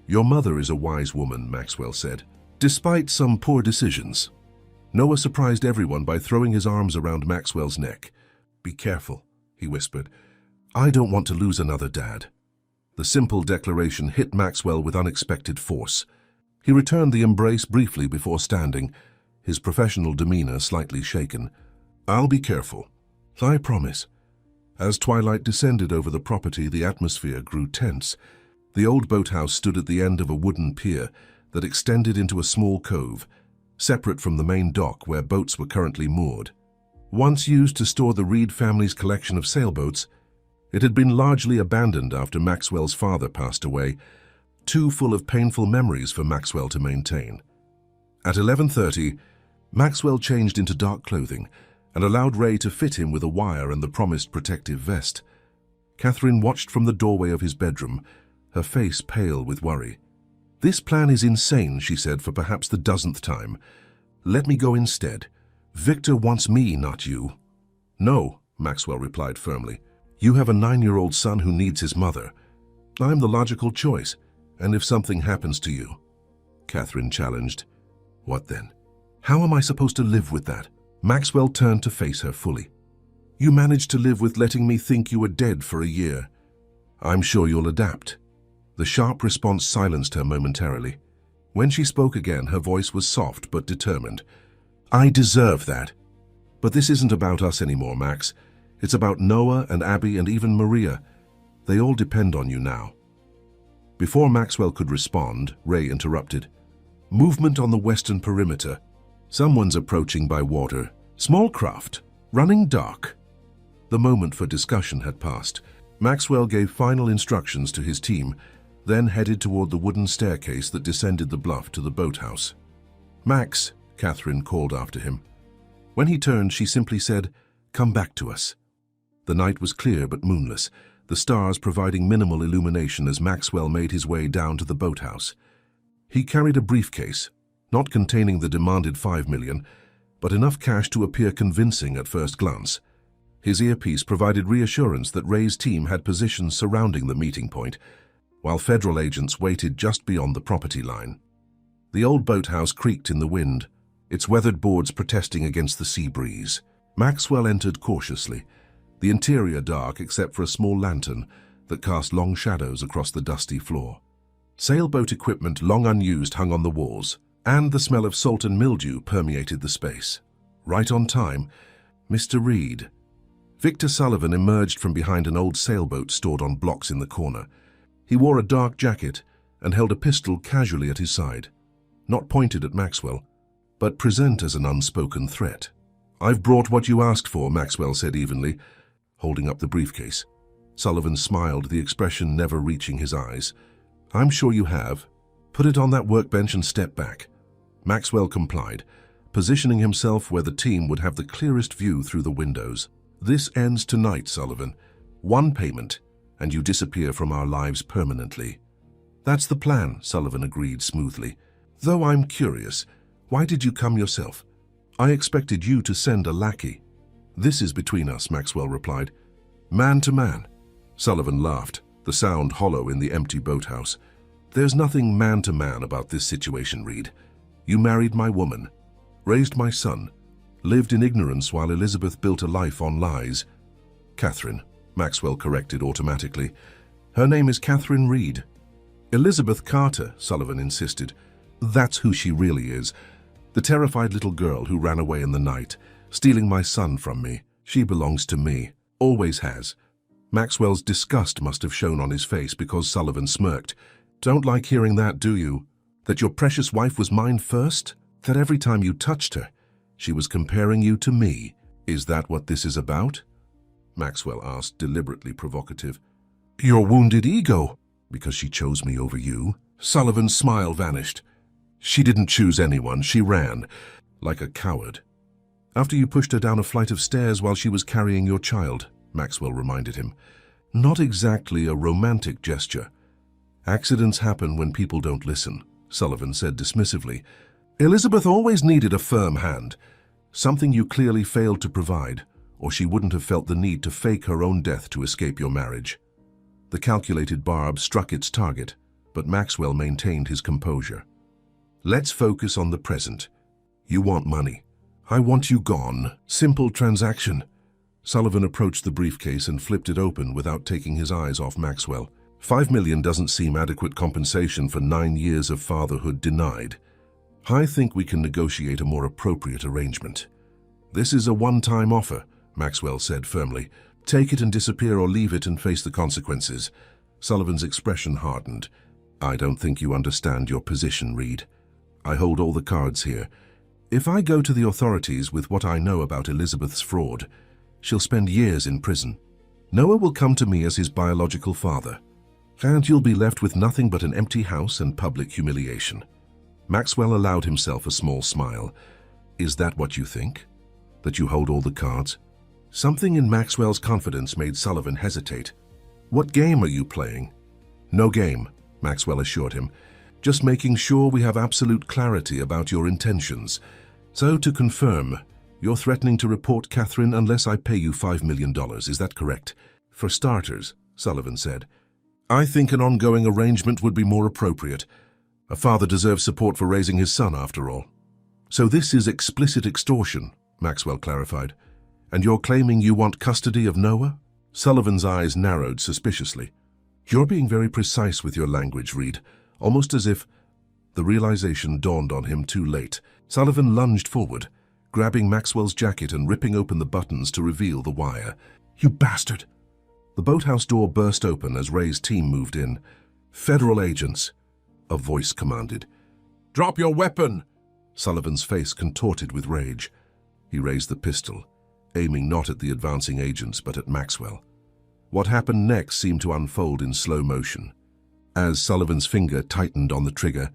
Your mother is a wise woman, Maxwell said, despite some poor decisions. Noah surprised everyone by throwing his arms around Maxwell's neck. Be careful, he whispered. I don't want to lose another dad. The simple declaration hit Maxwell with unexpected force. He returned the embrace briefly before standing, his professional demeanor slightly shaken. I'll be careful. I promise. As twilight descended over the property, the atmosphere grew tense. The old boathouse stood at the end of a wooden pier that extended into a small cove, separate from the main dock where boats were currently moored. Once used to store the Reed family's collection of sailboats, it had been largely abandoned after Maxwell's father passed away, too full of painful memories for Maxwell to maintain. At 11:30, Maxwell changed into dark clothing and allowed Ray to fit him with a wire and the promised protective vest. Catherine watched from the doorway of his bedroom, her face pale with worry. This plan is insane, she said for perhaps the dozenth time. Let me go instead. Victor wants me, not you. No, Maxwell replied firmly. You have a 9-year-old son who needs his mother. I'm the logical choice, and if something happens to you, Catherine challenged. What then? How am I supposed to live with that? Maxwell turned to face her fully. You managed to live with letting me think you were dead for a year. I'm sure you'll adapt. The sharp response silenced her momentarily. When she spoke again, her voice was soft but determined. I deserve that. But this isn't about us anymore, Max. It's about Noah and Abby and even Maria. They all depend on you now. Before Maxwell could respond, Ray interrupted. Movement on the western perimeter. Someone's approaching by water. Small craft. Running dark. The moment for discussion had passed. Maxwell gave final instructions to his team, then headed toward the wooden staircase that descended the bluff to the boathouse. Max, Catherine called after him. When he turned, she simply said, Come back to us. The night was clear but moonless, the stars providing minimal illumination as Maxwell made his way down to the boathouse. He carried a briefcase, not containing the demanded $5 million, but enough cash to appear convincing at first glance. His earpiece provided reassurance that Ray's team had positions surrounding the meeting point, while federal agents waited just beyond the property line. The old boathouse creaked in the wind, its weathered boards protesting against the sea breeze. Maxwell entered cautiously, the interior dark except for a small lantern that cast long shadows across the dusty floor. Sailboat equipment long unused hung on the walls, and the smell of salt and mildew permeated the space. Right on time, Mr. Reed. Victor Sullivan emerged from behind an old sailboat stored on blocks in the corner. He wore a dark jacket and held a pistol casually at his side, not pointed at Maxwell, but present as an unspoken threat. I've brought what you asked for, Maxwell said evenly, holding up the briefcase. Sullivan smiled, the expression never reaching his eyes. I'm sure you have. Put it on that workbench and step back. Maxwell complied, positioning himself where the team would have the clearest view through the windows. This ends tonight, Sullivan. One payment, and you disappear from our lives permanently. That's the plan, Sullivan agreed smoothly. Though I'm curious, why did you come yourself? I expected you to send a lackey. This is between us, Maxwell replied. Man to man. Sullivan laughed, the sound hollow in the empty boathouse. There's nothing man-to-man about this situation, Reed. You married my woman, raised my son, lived in ignorance while Elizabeth built a life on lies. Catherine, Maxwell corrected automatically. Her name is Catherine Reed. Elizabeth Carter, Sullivan insisted. That's who she really is. The terrified little girl who ran away in the night, stealing my son from me. She belongs to me. Always has. Maxwell's disgust must have shown on his face because Sullivan smirked. Don't like hearing that, do you? That your precious wife was mine first? That every time you touched her, she was comparing you to me? Is that what this is about? Maxwell asked, deliberately provocative. Your wounded ego. Because she chose me over you? Sullivan's smile vanished. She didn't choose anyone, she ran, like a coward. After you pushed her down a flight of stairs while she was carrying your child, Maxwell reminded him. Not exactly a romantic gesture. Accidents happen when people don't listen, Sullivan said dismissively. Elizabeth always needed a firm hand, something you clearly failed to provide, or she wouldn't have felt the need to fake her own death to escape your marriage. The calculated barb struck its target, but Maxwell maintained his composure. Let's focus on the present. You want money. I want you gone. Simple transaction. Sullivan approached the briefcase and flipped it open without taking his eyes off Maxwell. $5 million doesn't seem adequate compensation for 9 years of fatherhood denied. I think we can negotiate a more appropriate arrangement. This is a one-time offer, Maxwell said firmly. Take it and disappear or leave it and face the consequences. Sullivan's expression hardened. I don't think you understand your position, Reed. I hold all the cards here. If I go to the authorities with what I know about Elizabeth's fraud, she'll spend years in prison. Noah will come to me as his biological father, and you'll be left with nothing but an empty house and public humiliation. Maxwell allowed himself a small smile. Is that what you think? That you hold all the cards? Something in Maxwell's confidence made Sullivan hesitate. What game are you playing? No game, Maxwell assured him. Just making sure we have absolute clarity about your intentions. So to confirm, you're threatening to report Catherine unless I pay you $5 million, is that correct? For starters, Sullivan said, I think an ongoing arrangement would be more appropriate. A father deserves support for raising his son, after all. So this is explicit extortion, Maxwell clarified. And you're claiming you want custody of Noah? Sullivan's eyes narrowed suspiciously. You're being very precise with your language, Reed, almost as if... The realization dawned on him too late. Sullivan lunged forward, grabbing Maxwell's jacket and ripping open the buttons to reveal the wire. You bastard! The boathouse door burst open as Ray's team moved in. Federal agents, a voice commanded. Drop your weapon! Sullivan's face contorted with rage. He raised the pistol, aiming not at the advancing agents but at Maxwell. What happened next seemed to unfold in slow motion. As Sullivan's finger tightened on the trigger,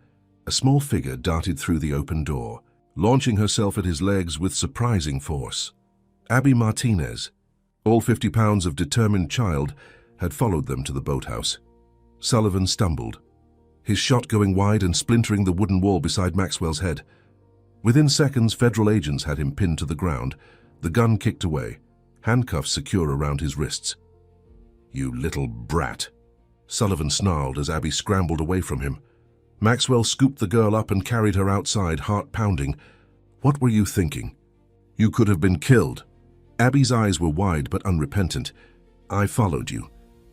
a small figure darted through the open door, launching herself at his legs with surprising force. Abby Martinez, all 50 pounds of determined child, had followed them to the boathouse. Sullivan stumbled, his shot going wide and splintering the wooden wall beside Maxwell's head. Within seconds, federal agents had him pinned to the ground, the gun kicked away, handcuffs secure around his wrists. You little brat, Sullivan snarled as Abby scrambled away from him. Maxwell scooped the girl up and carried her outside, heart pounding. What were you thinking? You could have been killed. Abby's eyes were wide but unrepentant. I followed you.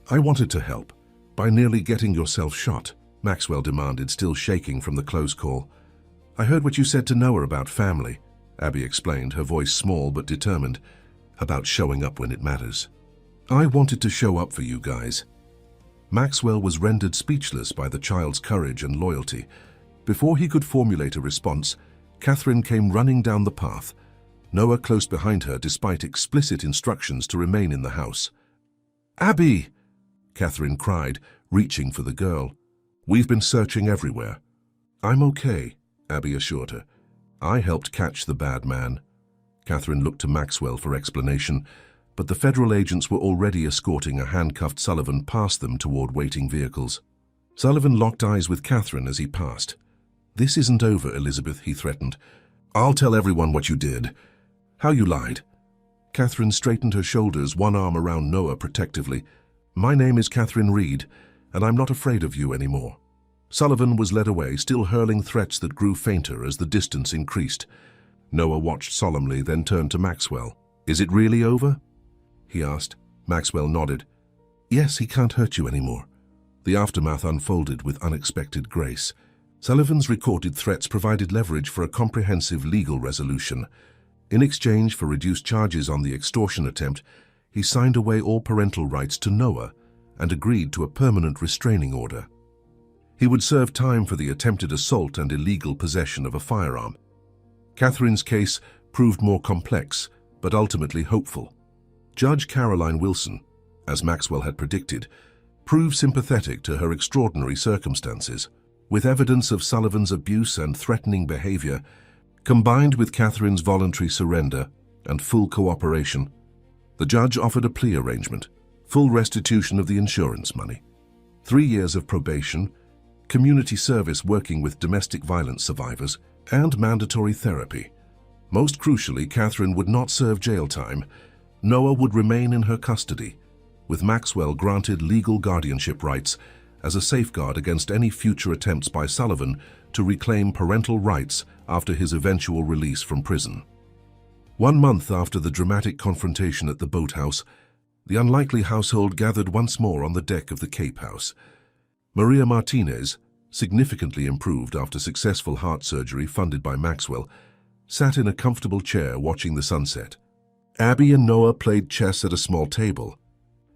I wanted to help. By nearly getting yourself shot, Maxwell demanded, still shaking from the close call. I heard what you said to Noah about family, Abby explained, her voice small but determined, about showing up when it matters. I wanted to show up for you guys. Maxwell was rendered speechless by the child's courage and loyalty. Before he could formulate a response, Catherine came running down the path, Noah close behind her despite explicit instructions to remain in the house. Abby! Catherine cried, reaching for the girl. We've been searching everywhere. I'm okay, Abby assured her. I helped catch the bad man. Catherine looked to Maxwell for explanation, but the federal agents were already escorting a handcuffed Sullivan past them toward waiting vehicles. Sullivan locked eyes with Catherine as he passed. This isn't over, Elizabeth, he threatened. I'll tell everyone what you did. How you lied. Catherine straightened her shoulders, one arm around Noah protectively. My name is Catherine Reed, and I'm not afraid of you anymore. Sullivan was led away, still hurling threats that grew fainter as the distance increased. Noah watched solemnly, then turned to Maxwell. Is it really over? He asked. Maxwell nodded. Yes, he can't hurt you anymore. The aftermath unfolded with unexpected grace. Sullivan's recorded threats provided leverage for a comprehensive legal resolution. In exchange for reduced charges on the extortion attempt, he signed away all parental rights to Noah and agreed to a permanent restraining order. He would serve time for the attempted assault and illegal possession of a firearm. Catherine's case proved more complex, but ultimately hopeful. Judge Caroline Wilson, as Maxwell had predicted, proved sympathetic to her extraordinary circumstances. With evidence of Sullivan's abuse and threatening behavior, combined with Catherine's voluntary surrender, and full cooperation. The judge offered a plea arrangement, full restitution of the insurance money, 3 years of probation, community service working with domestic violence survivors, and mandatory therapy. Most crucially, Catherine would not serve jail time. Noah would remain in her custody, with Maxwell granted legal guardianship rights as a safeguard against any future attempts by Sullivan to reclaim parental rights after his eventual release from prison. 1 month after the dramatic confrontation at the boathouse, the unlikely household gathered once more on the deck of the Cape House. Maria Martinez, significantly improved after successful heart surgery funded by Maxwell, sat in a comfortable chair watching the sunset. Abby and Noah played chess at a small table,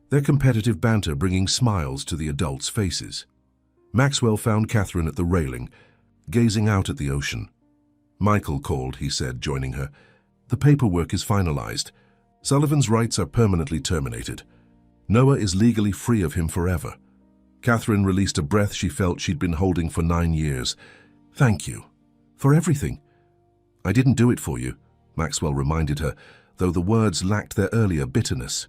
their competitive banter bringing smiles to the adults' faces. Maxwell found Catherine at the railing, gazing out at the ocean. "Michael called," he said, joining her. "The paperwork is finalized. Sullivan's rights are permanently terminated. Noah is legally free of him forever." Catherine released a breath she felt she'd been holding for 9 years. "Thank you. For everything." "I didn't do it for you," Maxwell reminded her, though the words lacked their earlier bitterness.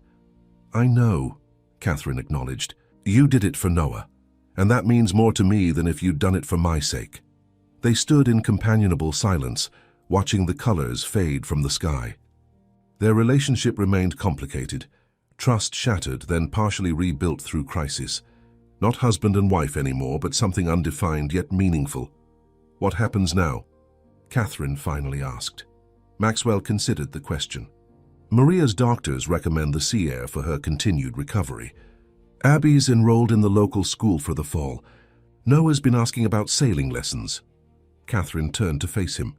"I know," Catherine acknowledged. "You did it for Noah, and that means more to me than if you'd done it for my sake." They stood in companionable silence, watching the colors fade from the sky. Their relationship remained complicated, trust shattered, then partially rebuilt through crisis. Not husband and wife anymore, but something undefined yet meaningful. "What happens now?" Catherine finally asked. Maxwell considered the question. "Maria's doctors recommend the sea air for her continued recovery. Abby's enrolled in the local school for the fall. Noah's been asking about sailing lessons." Catherine turned to face him.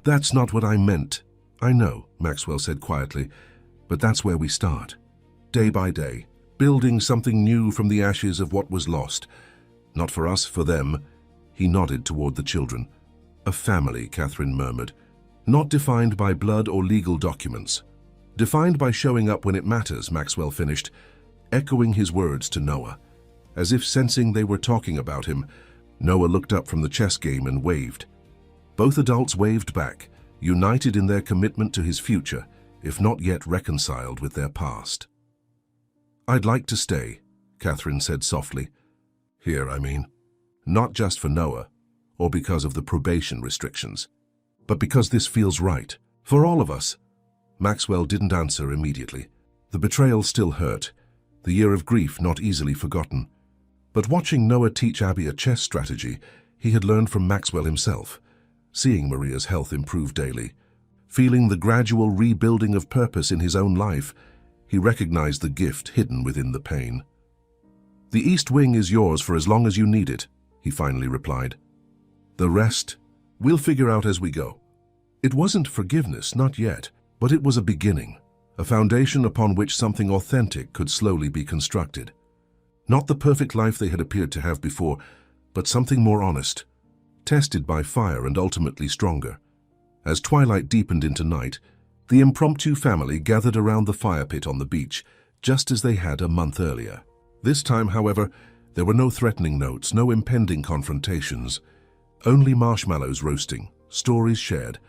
"That's not what I meant." "I know," Maxwell said quietly, "but that's where we start. Day by day, building something new from the ashes of what was lost. Not for us, for them." He nodded toward the children. "A family," Catherine murmured. "Not defined by blood or legal documents. Defined by showing up when it matters," Maxwell finished, echoing his words to Noah. As if sensing they were talking about him, Noah looked up from the chess game and waved. Both adults waved back, united in their commitment to his future, if not yet reconciled with their past. "I'd like to stay," Catherine said softly. "Here, I mean. Not just for Noah, or because of the probation restrictions, but because this feels right, for all of us." Maxwell didn't answer immediately. The betrayal still hurt, the year of grief not easily forgotten. But watching Noah teach Abby a chess strategy he had learned from Maxwell himself, seeing Maria's health improve daily, feeling the gradual rebuilding of purpose in his own life, he recognized the gift hidden within the pain. "The East Wing is yours for as long as you need it," he finally replied. "The rest, we'll figure out as we go." It wasn't forgiveness, not yet, but it was a beginning, a foundation upon which something authentic could slowly be constructed. Not the perfect life they had appeared to have before, but something more honest, tested by fire and ultimately stronger. As twilight deepened into night, the impromptu family gathered around the fire pit on the beach, just as they had a month earlier. This time, however, there were no threatening notes, no impending confrontations, only marshmallows roasting, stories shared,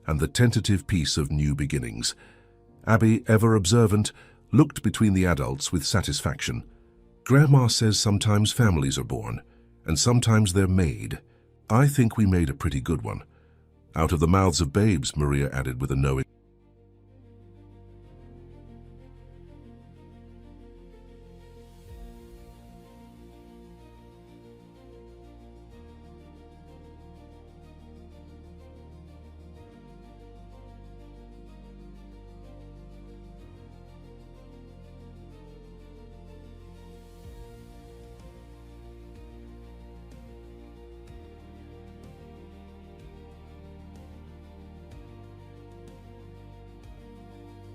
and the tentative peace of new beginnings. Abby, ever observant, looked between the adults with satisfaction. "Grandma says sometimes families are born, and sometimes they're made. I think we made a pretty good one." "Out of the mouths of babes," Maria added with a knowing